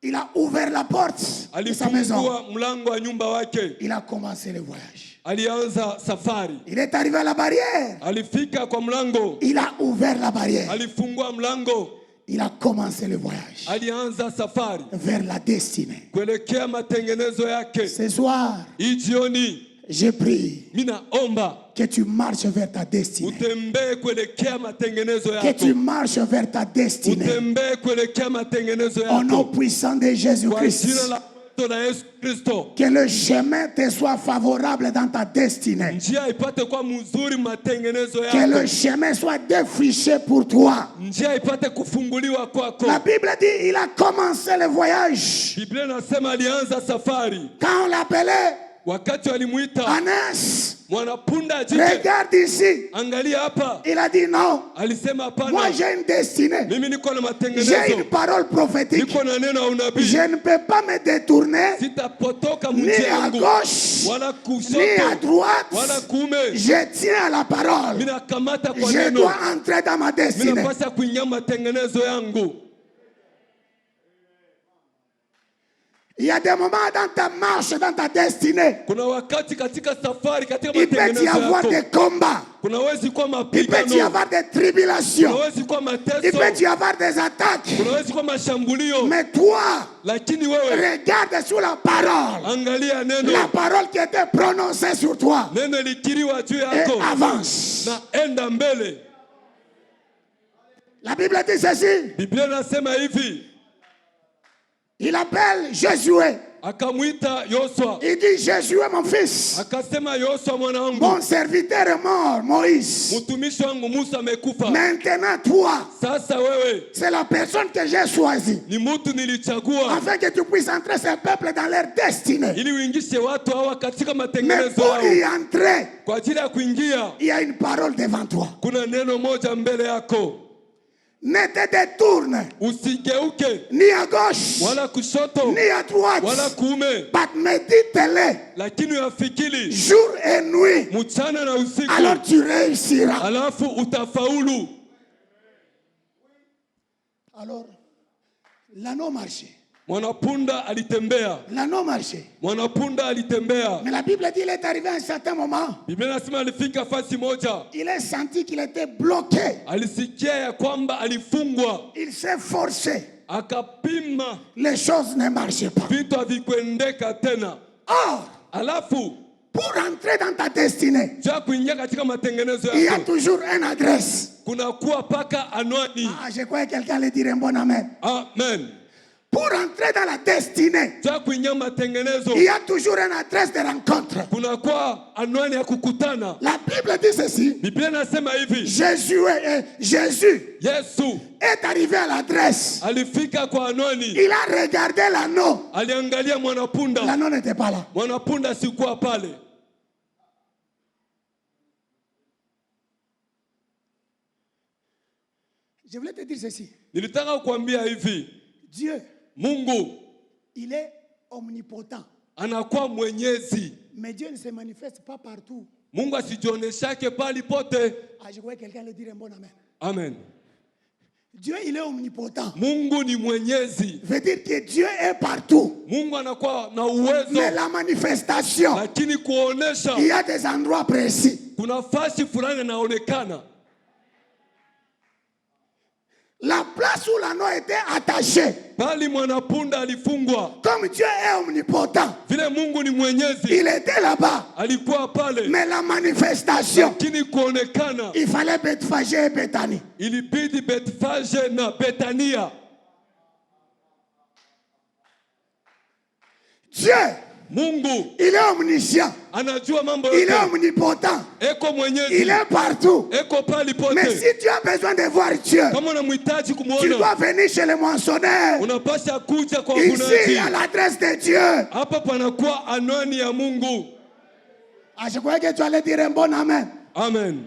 il a ouvert la porte de sa maison. alifungua mlango wa nyumba wake, Il a commencé le voyage. alianza safari. Il est arrivé à la barrière. Alifika kwa mlango, Il a ouvert la barrière. alifungua mlango, Il a commencé le voyage alianza safari vers la destinée. kuelekea matengenezo yake. Ce soir, Hii jioni je prie mimi naomba que tu marches vers ta destinée. utembee kuelekea matengenezo Que tu yako, marches vers ta destinée. utembee kuelekea matengenezo Au nom yako puissant de kwa jina Jésus-Christ. la Yesu Kristo. Que le chemin te soit favorable dans ta destinée. Njia ipate kuwa mzuri matengenezo Que le yako, chemin soit défriché pour toi. njia ipate kufunguliwa kwako. La Bible dit il a commencé le voyage. Biblia inasema alianza safari Quand on l'appelait wakati walimuita Anas, mwanapunda jike, regarde ici. angalia hapa, Il a dit non. alisema Moi hapana, j'ai une destinée. mimi niko na J'ai matengenezo, une parole prophétique. niko na neno la unabii, Je ne peux pas me détourner sitapotoka ni munjia à yangu gauche wala ni à kushoto droite. wala kuume. Je tiens à la parole. Mimi nakamata kwa Je neno, dois entrer dans ma mimi destinée. napaswa kuingia matengenezo yangu. Il y a des moments dans ta marche, dans ta destinée. Kuna wakati katika safari, katika Il peut y matengenezo avoir yako des combats. kunawezi kuwa Il peut y mapigano, avoir des tribulations. kunawezi kuwa Il mateso, peut y avoir des attaques. kunawezi kuwa mashambulio, Mais toi, lakini wewe regarde sur la parole. angalia neno, La parole qui était prononcée sur toi. neno likiriwa juu Et yako avance. na enda mbele. La Bible dit ceci. Biblia inasema hivi, Il appelle Josué. akamwita Yosua, Il dit Josué mon fils. akasema Yosua mwanangu, Mon serviteur est mort, Moïse. mtumishi wangu Musa amekufa, Maintenant toi, sasa wewe c'est la personne que j'ai choisie. ni mtu nilichagua Afin que tu puisses entrer ce peuple dans leur destinée. ili uingishe watu hawa katika Mais matengenezo pour y yao. entrer, Kwa ajili ya kuingia il y a une parole devant toi. kuna neno moja mbele yako. Ne te détourne usigeuke ni à gauche, wala kushoto ni à droite. wala kuume, But médite-les lakini uyafikiri jour et nuit. mchana na usiku, Alors tu réussiras. alafu utafaulu. Alors, l'anneau marchait. Mwanapunda alitembea, L'anneau marchait. mwanapunda alitembea. Mais la Bible dit qu'il est arrivé à un certain moment. Biblia inasema alifika fasi moja, Il a senti qu'il était bloqué. alisikia ya kwamba alifungwa, Il s'est forcé. akapima, Les choses ne marchaient pas. vitu havikuendeka tena. Or, Alafu pour entrer dans ta destinée, ja kuingia katika matengenezo il y a yako toujours une adresse. kuna kuwa paka anwani. Ah, je crois que quelqu'un allait dire un bon amen. Amen. Pour entrer dans la destinée, Ja kuingia matengenezo il y a toujours une adresse de rencontre. kuna kuwa anwani ya kukutana. La Bible dit ceci. Biblia inasema hivi, Jésus Yesu est arrivé à l'adresse. alifika kwa anwani, Il a regardé l'anneau. aliangalia mwanapunda, L'anneau n'était pas là. mwanapunda sikuwa pale. Je voulais te dire ceci. Nilitaka kuambia hivi, Dieu, Mungu il est omnipotent. anakuwa mwenyezi. Mais Dieu ne se manifeste pas partout. Mungu asijioneshake pali pote. Ah, je crois que quelqu'un allait dire un bon amen. Amen. Dieu, il est omnipotent. Mungu ni mwenyezi. Veut dire que Dieu est partout. Mungu anakuwa na uwezo, Mais la manifestation, lakini kuonesha il y a des endroits précis. kuna fasi fulani inaonekana. La place où l'anneau était attaché. Pali mwanapunda alifungwa, Comme Dieu est omnipotent, vile Mungu ni mwenyezi, il était là-bas. alikuwa pale, Mais la manifestation, lakini kuonekana il fallait Bethphagée et Bethanie. ilibidi Bethfage na Betania. Dieu, Mungu il est omniscient. anajua mambo Il est yote, omnipotent. eko Il mwenyezi, est partout. eko pali Mais pote. si tu as besoin de voir Dieu, Kama unamhitaji tu kumuona, dois venir chez le moissonneur. unapasha kuja kwa Ici, il y a wavunaji. l'adresse de Dieu. Hapa panakuwa anwani ya Mungu. Ah, je croyais que tu allais dire un bon amen. Amen.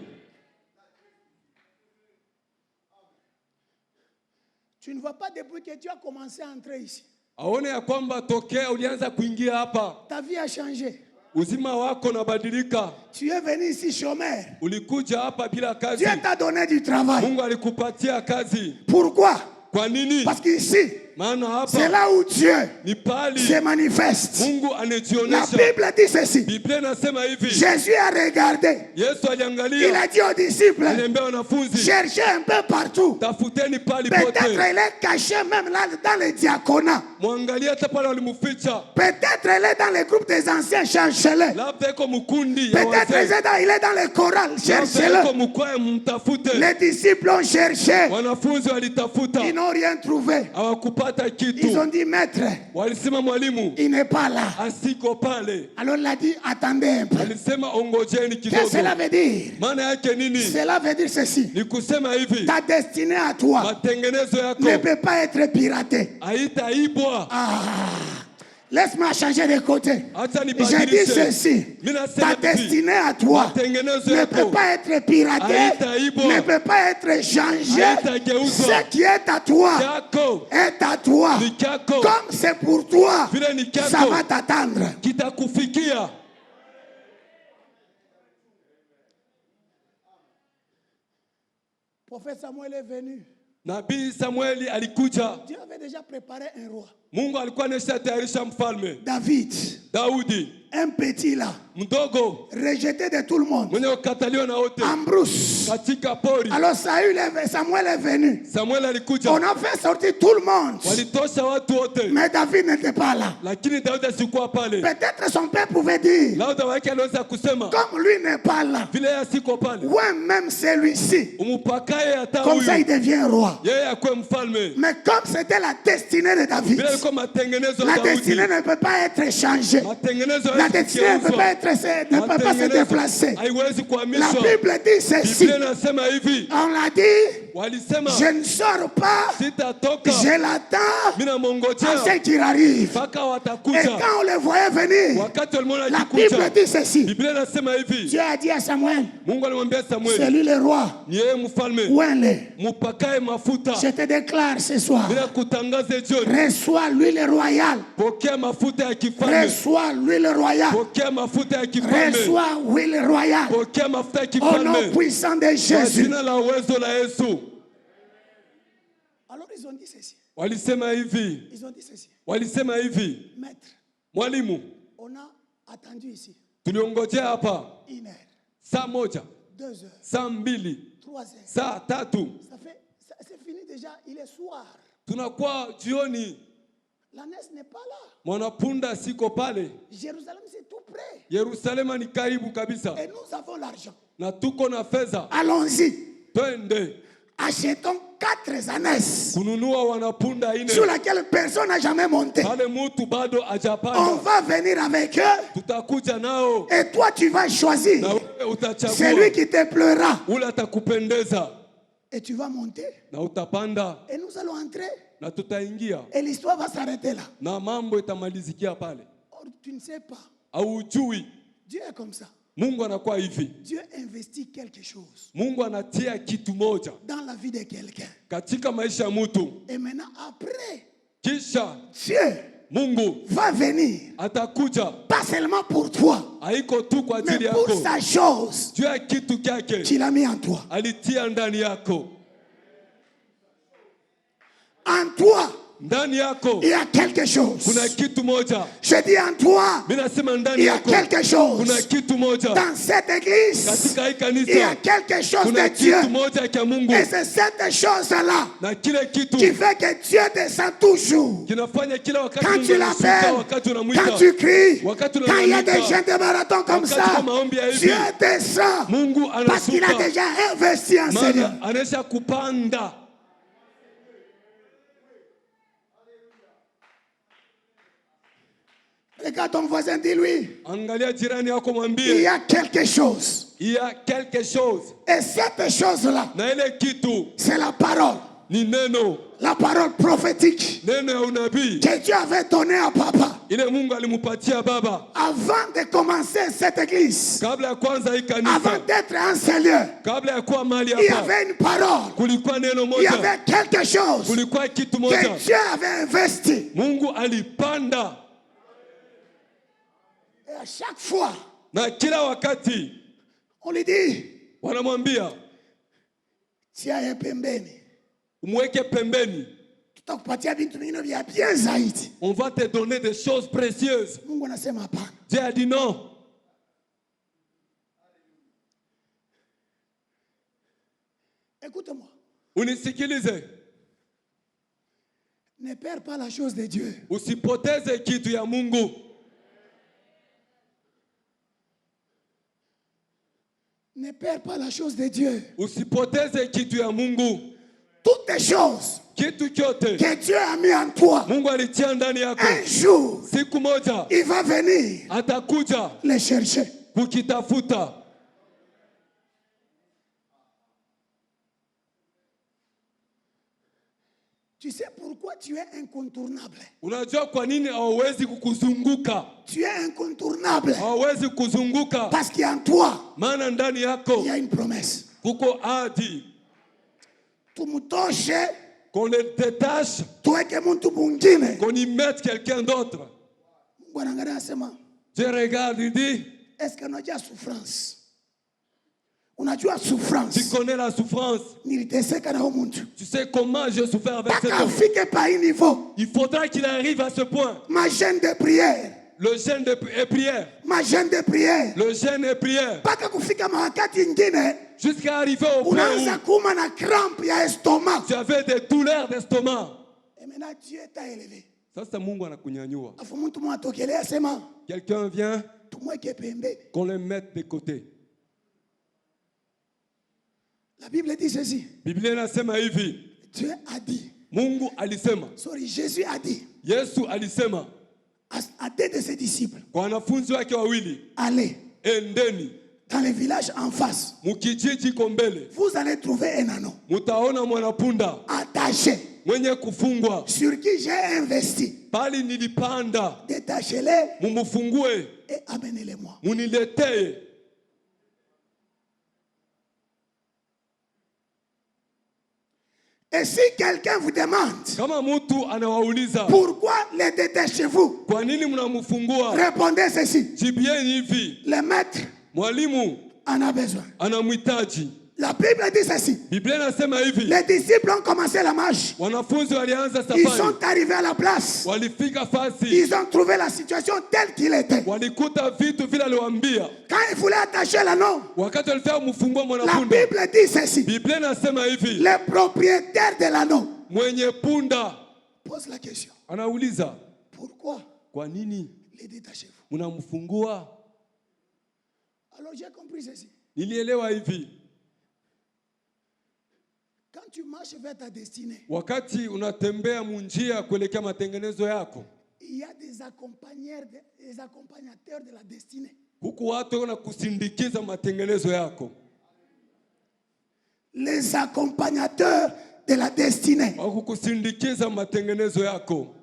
Tu ne vois pas depuis que tu as commencé à entrer ici. Aone ya kwamba tokea ulianza kuingia hapa, Ta vie a changé. uzima wako unabadilika. Tu es venu ici chômeur. Ulikuja hapa bila kazi, Dieu t'a donné du travail. Mungu alikupatia kazi. Pourquoi? Kwa nini? Parce qu'ici, Maana c'est hapa là où Dieu ni pali se manifeste. Mungu La anajionyesha. Bible dit ceci. Biblia inasema hivi, Jésus a regardé. Yesu Il aliangalia, a dit aux disciples, aliambia wanafunzi, cherchez un peu partout. tafuteni pali Peut-être pote, il est caché même là dans les diaconats. mwangalie hata pale walimuficha, Peut-être il est dans les groupes des anciens, cherchez-le. labda iko mkundi ya Peut-être wazee, il est dans les chorales, labda iko cherchez-le. mkwaya, mtafute. Les disciples ont cherché. Wanafunzi walitafuta, Ils n'ont rien trouvé. hawakupata Ils kitu. ont dit, maître, Walisema mwalimu il n'est pas là. asiko pale. Alors il a dit, attendez un peu. Alisema ongojeni Qu'est-ce que kidogo. cela veut dire? Maana yake nini? Cela veut dire ceci. Ni kusema hivi, Ta destinée à toi matengenezo yako ne peut pas être piratée. haitaibwa. Ah, laisse-moi changer de côté. Acha J'ai dit nibadilishe. ceci. Mimi nasema Ta hivi, destinée à toi matengenezo ne peut yako pas être piratée, haitaibwa, ne peut pas être changée. haitageuzwa. Ce qui est à toi Chako est à toi. ni chako, Comme c'est pour toi, vile ni ça chako va t'attendre. kitakufikia. Prophète Samuel est venu. Nabii Samueli alikuja, Dieu avait déjà préparé un roi. Mungu alikuwa ameshatayarisha mfalme David, Daudi, un petit là, mdogo rejeté de tout le monde. mwenye kukataliwa na wote En brousse. katika pori. Alors Samuel est venu. Samuel alikuja, On a fait sortir tout le monde. walitosha watu wote, Mais David n'était pas là. lakini Daudi asikuwa pale. Peut-être son père pouvait dire, Labda wake aliweza kusema comme lui n'est pas là, vile yeye asiko pale, ouais, même celui-ci, umupakaye hata comme ça il huyu devient roi. yeye akuwe mfalme. Mais comme c'était la destinée de David, Vile alikuwa matengenezo ya la Daudi, destinée ne peut pas être changée. matengenezo La ya destinée ne peut pas se déplacer. haiwezi La kuhamishwa. Bible dit ceci. Biblia inasema hivi, On l'a dit, walisema je ne sors pas, sitatoka, je l'attends mimi à namongojea ce qu'il arrive. mpaka Et watakuja. quand on le voyait venir, Wakati walimwona la Bible akikuja, dit ceci. Biblia inasema hivi, Dieu a dit à Samuel, Mungu alimwambia c'est Samueli, lui le roi. ni yeye mfalme, Ouin-le. mupakae mafuta. Je te déclare ce soir, Bila kutangaza jioni, reçois l'huile royale. pokea mafuta ya kifalme, Reçois l'huile royale. pokea mafuta ya kifalme, Reçois l'huile royale. pokea mafuta ya Au nom kifalme puissant de kwa Jésus. jina la uwezo la Yesu. Alors ils ont dit ceci. Walisema hivi, Ils ont dit ceci. walisema hivi, Maître, mwalimu, on a attendu ici tuliongojea hapa 1 heure, saa moja, 2 heures, saa mbili, 3 heures. saa tatu, C'est fini déjà, il est soir. tunakuwa jioni, La Nesse n'est pas là. mwanapunda siko pale. Jérusalem, c'est tout près. Yerusalema ni karibu kabisa, Et nous avons l'argent. na tuko na fedha. Allons-y. Twende Achetons 4 ânesses kununua wanapunda sur ine, laquelle personne n'a jamais monté. pale mutu bado On ajapanda, va venir avec eux. tutakuja nao Et toi, tu vas na choisir wewe celui utachagua qui te pleura. ule atakupendeza, Et tu vas monter. na utapanda Et nous allons entrer. na tutaingia Et l'histoire va s'arrêter là. na mambo itamalizikia pale. Or, tu ne sais pas. Haujui Dieu est comme ça. Mungu anakuwa hivi. Dieu investit quelque chose Mungu anatia kitu moja dans la vie de quelqu'un. katika maisha ya mtu, Et maintenant, après, kisha Dieu Mungu va venir. atakuja, Pas seulement pour toi, haiko tu kwa mais ajili pour yako, sa chose juu ya kitu kyake qu'il a mis en toi. alitia ndani yako. En toi, Ndani yako il y a quelque chose. kuna kitu moja. Je dis en toi, Mimi nasema il ndani y a yako quelque chose. kuna kitu moja. Dans cette église, Katika hii il y a kanisa quelque chose kuna de Dieu. kitu moja cha Mungu, Et c'est cette chose-là na kile kitu qui fait que Dieu descend toujours. kinafanya kila wakati Quand Mungu tu anashuka, l'appelles, wakati quand unamwita, tu cries, wakati quand il y a des unalalamika, gens de marathon comme wakati ça, kwa maombi ya hivi, Dieu descend Mungu parce qu'il a anashuka, déjà investi en Seigneur. maana anaisha kupanda. Regarde ton voisin, dis-lui, Angalia jirani yako, il y mwambie a quelque chose. il y a quelque chose, Et cette chose-là, na ile kitu c'est la parole. ni neno, La parole prophétique neno ya unabii que Dieu avait donnée à papa. ile Mungu alimupatia baba Avant de commencer cette église, kabla ya kwanza hii avant kanisa, d'être un Seigneur, kabla ya kuwa mahali il y hapa, avait une parole. kulikuwa neno Il y moja, avait quelque chose kulikuwa kitu que moja Dieu avait investi. Mungu alipanda, Et à chaque fois, na kila wakati on lui dit, wanamwambia tia pembeni. umweke pembeni, Tutakupatia vitu vingine vya bien zaidi. on va te donner des choses précieuses. Mungu anasema hapana. Dieu a dit non. Écoute-moi. Unisikilize, Ne perds pas la chose de Dieu. usipoteze kitu ya Mungu. Ne perds pas la chose de Dieu. Usipoteze kitu ya Mungu. Toutes les choses Kitu chote que Dieu a mis en toi, Mungu alitia ndani yako, un jour, siku moja il va venir atakuja les chercher. kukitafuta. Tu sais pourquoi tu es incontournable? Unajua kwa nini hawawezi kukuzunguka? Tu es incontournable Hawawezi kuzunguka parce qu'en toi, maana ndani yako il y a une promesse. kuko ahadi. Tumutoshe Qu'on le détache, tuweke mtu mwingine. qu'on y mette quelqu'un d'autre. Mungu anaangalia anasema, Dieu regarde, il dit, est-ce que unajua souffrance? Unajua souffrance? tu connais la souffrance. Niliteseka na huyu mtu. Tu sais comment j'ai souffert avec cet Mpaka homme. afike pa hii niveau. Il faudra qu'il arrive à ce point. Ma jeûne de prière. Le jeûne et prière. Ma jeûne de prière. Le jeûne et prière. Mpaka kufika mawakati ingine Jusqu'à arriver au point unaanza où kuuma na crampe ya estomac. tu avais des douleurs d'estomac. Et maintenant Dieu t'a élevé. Sasa Mungu anakunyanyua. Afu mtu mmoja atokelea asema Quelqu'un vient, tumweke pembeni. qu'on le mette de côté. La Bible dit ceci. Biblia inasema hivi. Dieu a dit. Mungu alisema. Sorry, Jésus a dit Yesu alisema à deux de ses disciples. kwa wanafunzi wake wawili, Allez endeni dans les villages en face, mukijiji kombele, vous allez trouver un anneau mutaona mwanapunda attaché mwenye kufungwa sur qui j'ai investi. pali nilipanda. Détachez-les Mumufungue, et amenez-les-moi. muniletee. Et si quelqu'un vous demande Kama mutu anawauliza pourquoi les détachez-vous, kwa nini mnamufungua, répondez ceci. jibieni hivi: Le maître mwalimu en a besoin. anamhitaji. La Bible dit ceci. Biblia inasema hivi, Les disciples ont commencé la marche. wanafunzi walianza Ils safari, sont arrivés à la place. walifika fasi, Ils ont trouvé la situation telle qu'il était. walikuta vitu vile aliwaambia. Quand ils voulaient attacher l'anneau, Wakati walifika kumfungua la mwanapunda, Bible dit ceci. Biblia inasema hivi, Le propriétaire de l'anneau mwenye punda pose la question. anauliza, Pourquoi kwa nini les détachez-vous? mnamfungua? Alors j'ai compris ceci. Nilielewa hivi, Quand tu marches vers ta destinée, wakati unatembea munjia kuelekea matengenezo yako, il y a des accompagnateurs de la destinée. huku watu wana kusindikiza matengenezo yako, Les accompagnateurs de la destinée. wako kusindikiza matengenezo yako.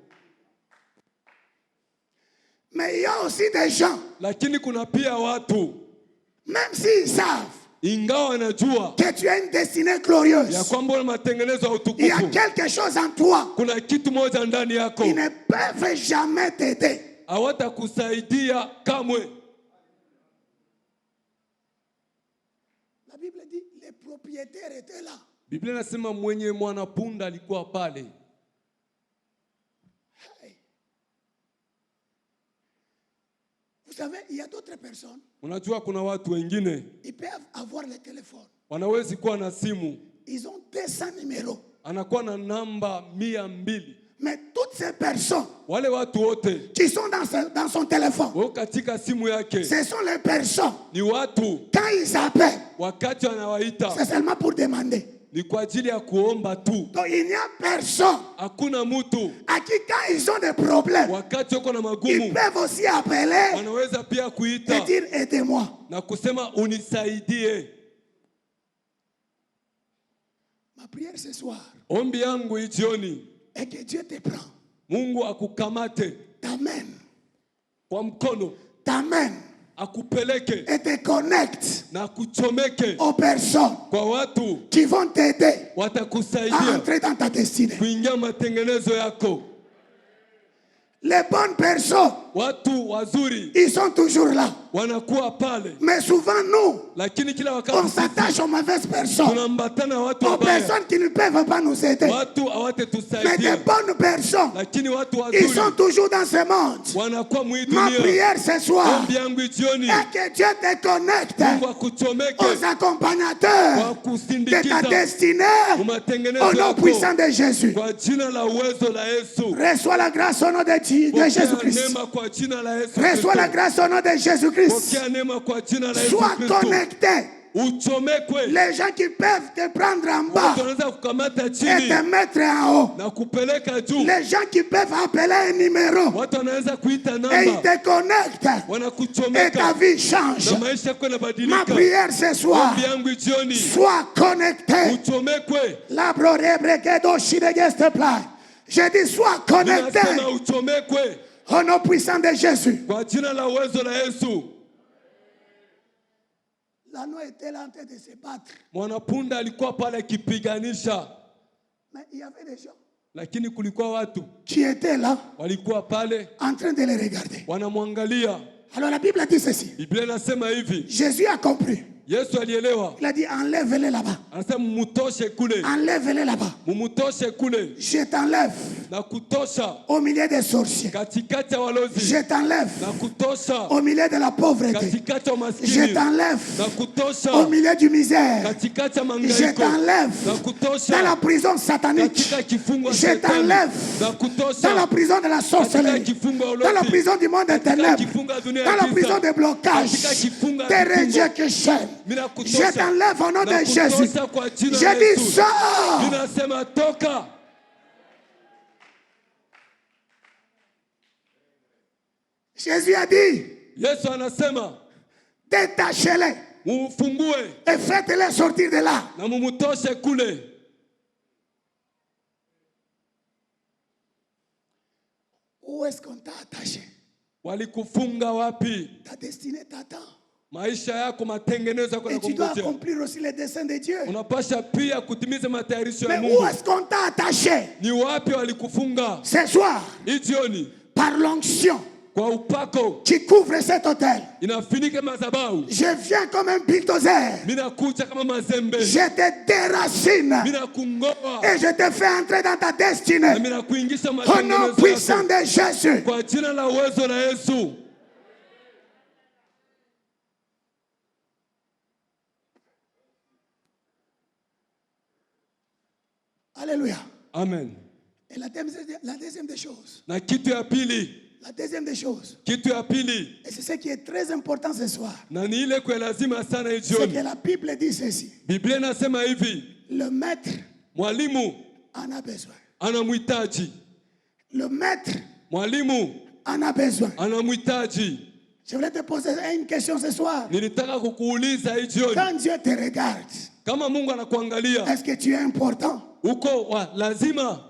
Mais il y a aussi des gens, Lakini kuna pia watu, même s'ils savent ingawa wanajua que tu as une destinée glorieuse, ya kwamba una matengenezo ya il y a utukufu, quelque chose en toi, kuna kitu moja ndani yako, ils ne peuvent jamais t'aider. hawatakusaidia kamwe. La Bible dit les propriétaires étaient là. Biblia inasema mwenye mwanapunda alikuwa pale. Hey. Vous savez, il y a d'autres personnes, Unajua kuna watu wengine ils peuvent avoir le téléphone. wanawezi kuwa na simu, Ils ont 200 numéros. anakuwa na namba 200. Mais toutes ces personnes Wale watu wote qui sont dans son téléphone, wao katika simu yake ce sont les personnes, ni watu, quand ils appellent, wakati wanawaita c'est seulement pour demander. ni kwa ajili ya kuomba tu. Donc il n'y a personne Hakuna mtu à qui, quand ils ont des problèmes, wakati wako na ils magumu peuvent aussi appeler wanaweza pia et kuita dire aidez-moi. na kusema unisaidie. Ma prière ce soir Ombi yangu hii jioni, est que Dieu te prend, Mungu akukamate t'amène, kwa mkono, akupeleke et te connecte na akuchomeke aux personnes kwa watu qui vont t'aider à watakusaidia entrer dans ta destinée. kuingia matengenezo yako. Les bonnes personnes, Watu wazuri ils sont toujours là. wanakuwa pale, Mais souvent, nous, lakini kila on wakati s'attache aux mauvaises personnes, tunaambatana watu aux wabaya, personnes qui ne peuvent pas nous aider. watu Mais hawatetusaidia, des bonnes personnes, lakini watu ils sont wazuri toujours dans ce monde. wanakuwa mwii Ma dunia. prière ce soir Ombi yangu jioni, est que Dieu te connecte Mungu akuchomeke aux accompagnateurs kwa de ta kusindikiza destinée matengenezo au nom yako puissant de Jésus. kwa jina la uwezo la Yesu. Reçois la grâce au nom de Pokea Jésus-Christ. neema kwa jina la Yesu Reçois la Kristo. grâce au nom de Jésus-Christ. Pokea neema kwa jina la Yesu Sois Kristo. connecté. Uchomekwe. Les gens qui peuvent te prendre en bas Watu wanaweza kukamata et chini te mettre en haut. na kupeleka juu. Les gens qui peuvent appeler un numéro Watu wanaweza kuita et ils namba, te connectent et ta wanakuchomeka vie change. na maisha yako Ma yanabadilika. prière ce soir, Ombi yangu jioni, sois connecté. uchomekwe. Je dis, sois connecté Ninasema uchomekwe au nom puissant de Jésus. kwa jina la uwezo la Yesu. L'anneau était là en train de se battre. Mwanapunda alikuwa pale akipiganisha, Mais il y avait des gens lakini kulikuwa watu qui étaient là walikuwa pale en train de les regarder. wanamwangalia. Alors la Bible dit ceci. Biblia inasema hivi, Jésus a compris. Yesu alielewa, Il a dit, enlève-les là-bas. anasema mumutoshe kule, Enlève-les là-bas. mumutoshe kule Je t'enlève na kutosha au milieu des sorciers. katikati ya walozi, Je t'enlève na kutosha au milieu de la pauvreté. katikati ya Je maskini, t'enlève na kutosha au milieu du misère. katikati ya Je mangaiko, t'enlève na dans la kutosha prison satanique. katika kifungo Je shetani, t'enlève na dans la kutosha prison de la sorcellerie. katika kifungo ya Dans la ulozi, prison du monde des katika ténèbres. kifungo ya dunia Dans ya la prison giza, des blocages. katika kifungo ya Des vifungo. rejection. Mina Je kutosha t'enlève au nom na de Jésus. kutosha kwa jina la Je dis Yesu. sors. Ninasema toka. Jésus a dit, Yesu anasema détachez-les. Ufungue et faites-les sortir de là. na mumutoshe kule. Où est-ce qu'on t'a attaché? Walikufunga wapi? Ta destinée t'attend. Maisha yako matengenezo yako Et tu dois yanakungojea. accomplir aussi les desseins de Dieu. Unapasha pia kutimiza matayarisho ya Mais où Mungu. est-ce qu'on t'a attaché? Ni wapi walikufunga? Ce soir, Hii jioni par l'onction kwa upako qui couvre cet hôtel, inafinike madhabahu. je viens comme un bulldozer. Mina kuja kama mazembe. Je te déracine Mina kungoa. et je te fais entrer dans ta Na destinée. mina kuingisha Au nom matengenezo puissant yako. de Jésus. Kwa jina la uwezo la Yesu. Alléluia. Amen. Et la deuxième des choses. Na kitu ya pili. La deuxième des choses. Kitu ya pili. Et c'est ce qui est très important ce soir. Na ni ile kwa lazima sana hii C'est que jioni. la Bible dit ceci. Biblia inasema hivi. Le maître Mwalimu en a besoin. anamhitaji. Le maître Mwalimu en a besoin. anamhitaji. Je voulais te poser une question ce soir. Nilitaka kukuuliza hii jioni. Quand Dieu te regarde, Kama Mungu anakuangalia, est-ce que tu es important? uko wa lazima?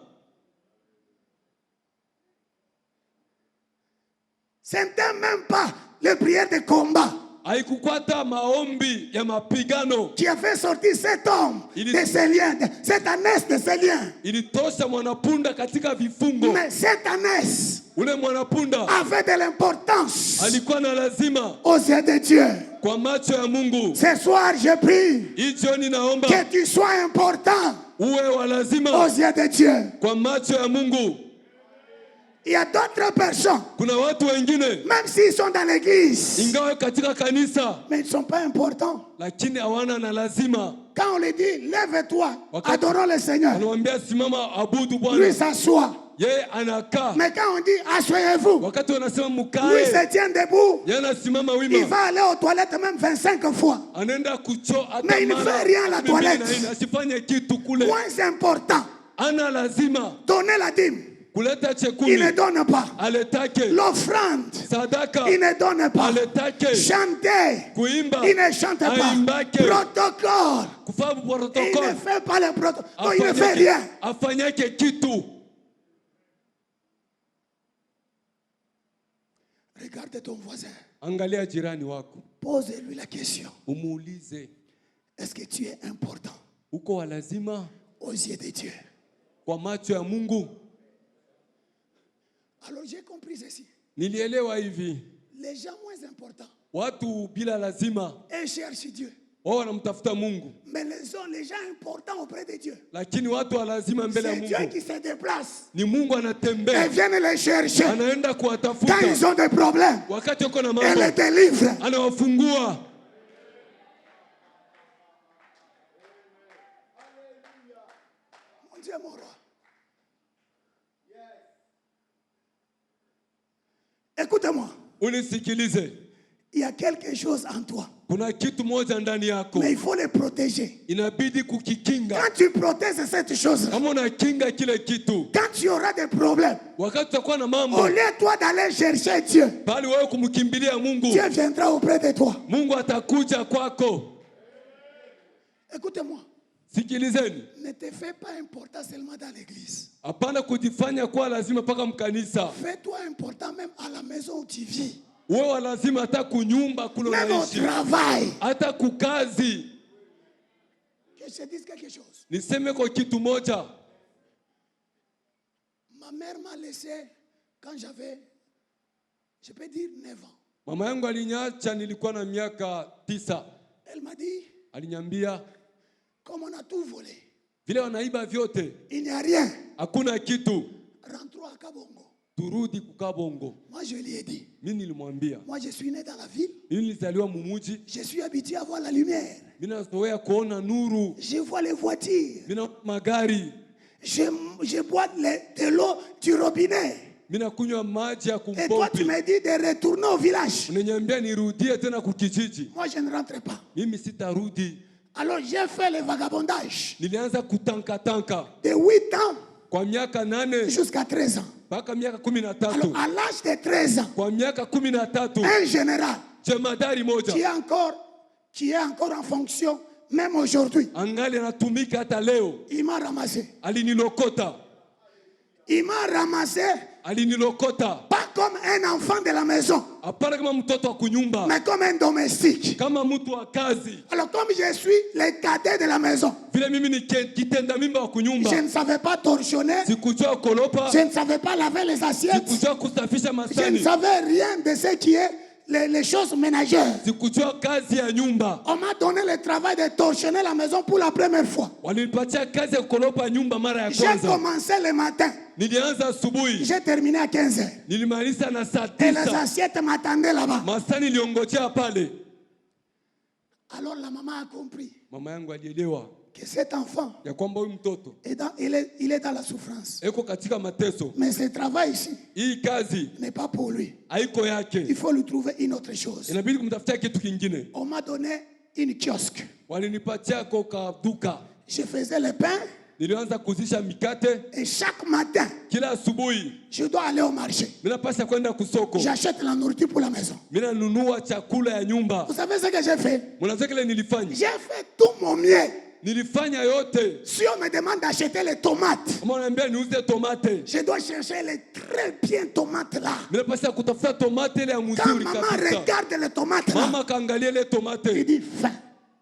Ce n'était même pas les prières de combat Haikukwata maombi ya mapigano. qui a fait sortir cet homme Il de ses liens, cette ânesse de ses liens. Ilitosha mwanapunda katika vifungo. Mais cette ânesse Ule mwanapunda avait de l'importance alikuwa na lazima aux yeux de Dieu. kwa macho ya Mungu. Ce soir, je prie Hii jioni naomba que tu sois important uwe wa aux lazima yeux de Dieu. kwa macho ya Mungu. Il y a d'autres personnes, Kuna watu wengine même s'ils sont dans l'église, ingawa katika kanisa mais ils ne sont pas importants. lakini hawana na lazima. Quand on lui dit, lève-toi, Wakati- adorons le Seigneur, Anamwambia simama abudu lui Bwana. s'assoit. Yeye anakaa. Mais quand on dit, asseyez-vous, Wakati wanasema lui mukae, se tient debout. yeye anasimama Il wima. va aller aux toilettes même 25 fois. Anaenda kucho hata Mais il ne mara fait rien à la 12 toilette. na nne, asifanye kitu kule. Point important, Ana lazima donner la dîme. kuleta Il ne chekuni. donne pas. Aletake L'offrande, sadaka. il ne donne pas. Aletake Chanter, kuimba. il ne chante pas. Aimbake. Protocole, Kufanya il ne protokoli. fait pas le protocole. Donc il ne fait rien. Afanyake kitu. Regarde ton voisin. Angalia jirani wako. Pose-lui la question. Umuulize, Est-ce que tu es important uko wa lazima aux yeux de Dieu? kwa macho ya Mungu? Alors j'ai compris ceci. Nilielewa hivi. Les gens moins importants, Watu bila lazima ils cherchent Dieu. wao wanamtafuta Mungu, Mais les gens importants auprès de Dieu, lakini watu wa lazima mbele ya c'est Dieu Mungu qui se déplace ni Mungu et anatembea, vient les chercher. anaenda Quand ils kuwatafuta ont des problèmes, wakati uko na elle mambo, les délivre. anawafungua. Mon Dieu, mon roi. Écoute-moi, Unisikilize, il y a quelque chose en toi, kuna kitu moja ndani yako mais il faut le protéger. inabidi kukikinga. Quand tu protèges cette chose, Kama unakinga kile kitu, quand tu auras des problèmes, wakati utakuwa na au mambo, lieu toi d'aller chercher Dieu, bali wewe kumkimbilia Mungu, Dieu viendra auprès de toi. Mungu atakuja kwako. Écoutez-moi, Sikilizeni, ne te fais pas important seulement dans l'église. hapana kujifanya kuwa lazima mpaka mkanisa. Fais-toi important même à la maison où tu vis, Wewe wa lazima hata kunyumba kule même au unaishi, travail. hata kukazi. Que je te dise quelque chose. Niseme kwa kitu moja, Ma mère m'a laissé quand j'avais, je peux dire, 9 ans. mama yangu aliniacha nilikuwa na miaka 9. Elle m'a dit, Aliniambia comme on a tout volé, vile wanaiba vyote, il n'y a rien. hakuna kitu, Rentrons à Kabongo. turudi kukabongo. Moi, je lui ai dit, Mimi nilimwambia, moi, je suis né dans la ville. mimi nilizaliwa mumuji, Je suis habitué à voir la lumière. mimi nazoea kuona nuru, Je vois les voitures. mimi naona magari, Je bois de l'eau du robinet. mimi nakunywa maji ya Et toi, tu kumpompi. me dis de retourner au village. Unaniambia nirudie tena kukijiji, Moi, je ne rentre pas. mimi sitarudi. Alors, j'ai fait le vagabondage Nilianza kutankatanka de 8 ans kwa miaka 8 jusqu'à 13 ans. mpaka miaka Alors, 13. à l'âge de 13 ans, Kwa miaka 13 un général jemadari moja qui est encore en fonction, même aujourd'hui. angali anatumika hata leo. Il m'a ramassé. Alinilokota. Il m'a ramassé, Alinilokota. pas comme un enfant de la maison, Hapana kama mtoto wa kunyumba. mais comme un domestique. Kama mtu wa kazi. Alors comme je suis le cadet de la maison, Vile mimi ni kitenda mimba wa kunyumba. je ne savais pas torchonner, Sikujua kolopa. je ne savais pas laver les assiettes, Sikujua kusafisha je ne masani. savais rien de ce qui est les choses ménagères. Sikujua kazi ya nyumba. On m'a donné le travail de torchonner la maison pour la première fois. Walinipatia kazi ya kolopa nyumba mara ya J'ai kwanza. commencé le matin, Nilianza asubuhi. j'ai terminé à 15h. Nilimaliza na saa Et les 9. assiettes m'attendaient là-bas. Masani niliongojea pale. Alors la maman a compris Mama yangu alielewa que cet enfant, ya kwamba huyu mtoto il est dans la souffrance. eko katika mateso. Mais ce travail ici Hii kazi n'est pas pour lui. haiko Il yake. faut lui trouver une autre chose. Inabidi kumtafutia kitu kingine. On m'a donné une kiosque. Walinipatia koka duka. Je faisais le pain Nilianza kuzisha mikate et chaque matin, kila asubuhi. je dois aller au marché. Mina pasa kwenda kusoko. J'achète la nourriture pour la maison. Mina nunua chakula ya nyumba. Vous savez ce que j'ai fait? Mnajua kile nilifanya? J'ai fait tout mon mieux. Nilifanya yote. Si on me demande d'acheter les tomates, Kama unaniambia niuze tomate. je dois chercher les très bien tomates là. Mina pasa kutafuta tomate ile ya Quand mzuri maman kabisa. regarde les tomates là, Mama kaangalia ile il tomate. dit fin.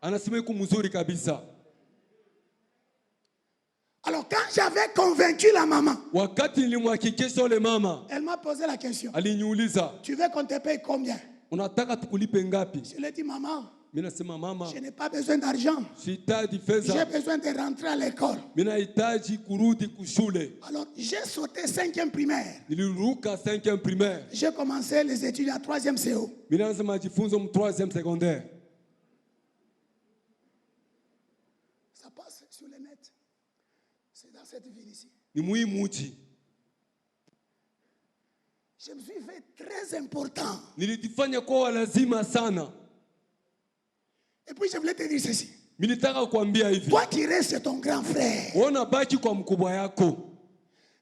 Anasema iko mzuri kabisa. Alors quand j'avais convaincu la maman, Wakati nilimhakikisha yule mama, elle m'a posé la question. aliniuliza, Tu veux qu'on te paye combien? unataka tukulipe ngapi? Je lui ai dit, maman, Mimi nasema mama, je n'ai pas besoin d'argent. sihitaji J'ai fedha. besoin de rentrer à l'école. Mimi nahitaji kurudi kushule. Alors j'ai sauté 5e primaire. Niliruka 5e primaire. J'ai commencé les études à 3e CO. Mimi naanza majifunzo 3e secondaire. Ça passe sur le net. C'est dans cette ville ici. Ni muhimu uchi. Je me suis fait très important. Nilijifanya kwa lazima sana. Et puis je voulais te dire ceci. Mimi nitaka kuambia hivi. Toi qui restes ton grand frère, Ona baki kwa mkubwa yako.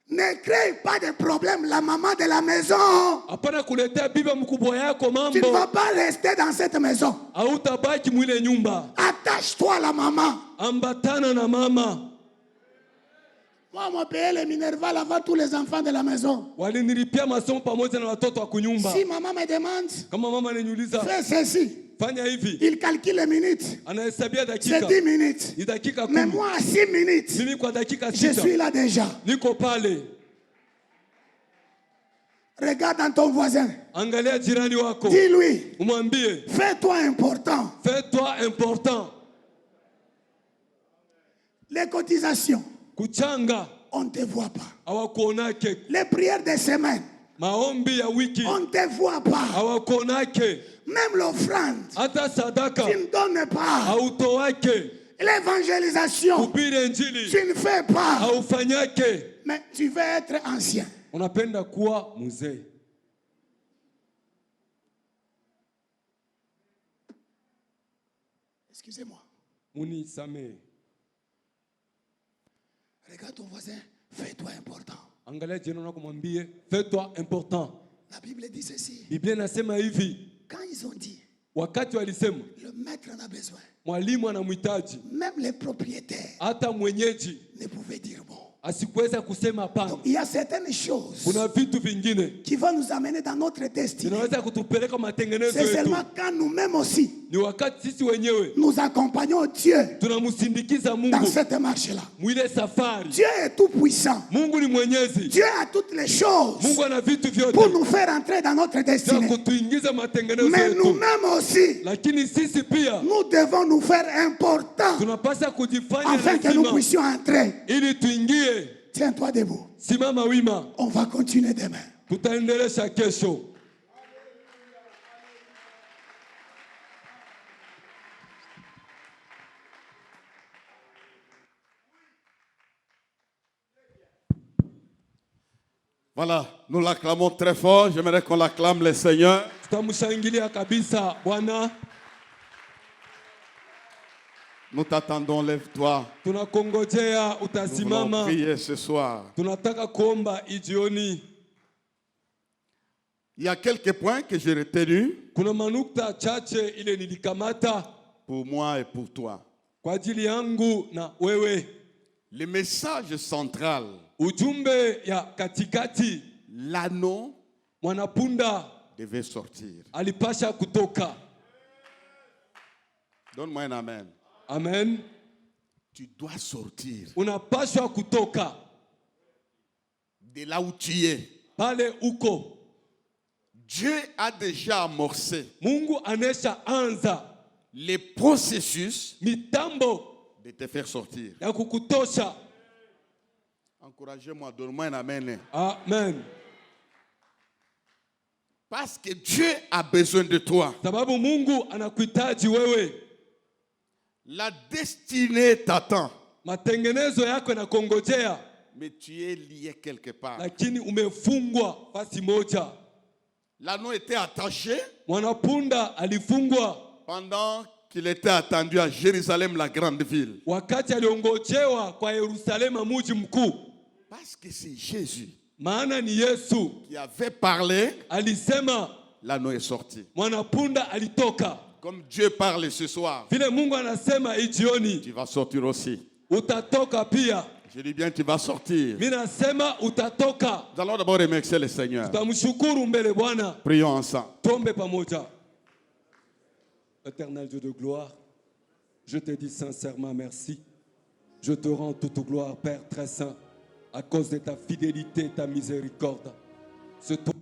ne crée pas de problème, la maman de la maison. Hapana kuletea bibi mkubwa yako Tu ne vas mambo. pas rester dans cette maison. Hautabaki mwile nyumba. Attache-toi à la maman. Ambatana na mama. Moi, on m'a payé les Minerval avant tous les enfants de la maison. Walinilipia masomo pamoja na watoto wa kunyumba. Si maman me demande, Kama mama ananiuliza, fais ceci. fanya hivi. Il calcule les minutes. Anahesabia C'est dakika. 10 minutes. Ni dakika Mais 10. moi, à 6 minutes, Mimi kwa dakika je 6 suis là déjà. niko pale. Regarde dans ton voisin. Angalia jirani wako. Dis-lui, Umwambie, fais-toi important. fais-toi important. Les cotisations, Kuchanga on ne te voit pas. hawakuonake. Les prières des semaines, Maombi ya wiki on ne te voit pas. hawakuonake. Même l'offrande, Hata sadaka tu ne donnes pas. hautowake. L'évangélisation, Kuhubiri injili tu ne fais pas. haufanyake. Mais tu veux être ancien. Unapenda kuwa mzee. Excusez-moi. Munisamehe. Regarde ton voisin, fais-toi important. Angalia jirani wako mwambie, fais-toi important. La Bible dit ceci. Biblia inasema hivi, Quand ils ont dit, wakati walisema le maître en a besoin, mwalimu anamhitaji, même les propriétaires hata mwenyeji ne pouvaient dire bon. asikuweza kusema hapana. Donc, il y a certaines choses Kuna vitu vingine qui vont nous amener dans notre destinée. vinaweza kutupeleka matengenezo C'est yetu. seulement quand nous-mêmes aussi, Ni wakati sisi wenyewe nous accompagnons Dieu tunamsindikiza dans Mungu cette marche-là. mwile safari. Dieu est tout puissant. Mungu ni mwenyezi. Dieu a toutes les choses Mungu ana vitu pour vyote nous faire entrer dans notre vya destinée. kutuingiza matengenezo Mais yetu, nous-mêmes aussi, lakini sisi pia nous devons nous faire importants tunapaswa kujifanya afin que nous lazima puissions entrer. ili tuingie. Tiens-toi debout. Simama wima, On va continuer demain. tutaendelesha kesho. Voilà, nous l'acclamons très fort. J'aimerais qu'on l'acclame le Seigneur. Tutamshangilia kabisa Bwana. Nous t'attendons, lève-toi. Tunakongojea Nous voulons utasimama. prier ce soir. Tunataka kuomba ijioni. Il y a quelques points que j'ai retenus. Kuna manukta chache ile nilikamata. pour moi et pour toi. kwa ajili yangu na wewe. Le message central, Ujumbe ya katikati, l'anneau mwanapunda devait sortir. alipasha kutoka. Donne-moi un amen. Amen. Tu dois sortir Unapashwa kutoka de là où tu es. pale uko. Dieu a déjà amorcé Mungu anesha anza les processus mitambo de te faire sortir. ya kukutosha. Encouragez-moi, donne-moi un amen. Amen. Parce que Dieu a besoin de toi. Sababu Mungu anakuhitaji wewe. La destinée t'attend. Matengenezo yako yanakongojea, Mais tu es lié quelque part. lakini umefungwa fasi moja. L'anneau était attaché Mwanapunda alifungwa pendant qu'il était attendu à Jérusalem, la grande ville. wakati aliongojewa kwa Yerusalema, mji mkuu. Parce que c'est Jésus Maana ni Yesu qui avait parlé, alisema, l'anneau est sorti. mwanapunda alitoka. Comme Dieu parle ce soir, Vile Mungu anasema hii jioni, tu vas sortir aussi. utatoka pia. Je dis bien, tu vas sortir. Mimi nasema utatoka. Nous allons d'abord remercier le Seigneur. Tutamshukuru mbele Bwana. Prions ensemble. Tombe pamoja. Éternel Dieu de gloire, je te dis sincèrement merci. Je te rends toute gloire, Père très saint, à cause de ta fidélité et ta miséricorde. C'est toi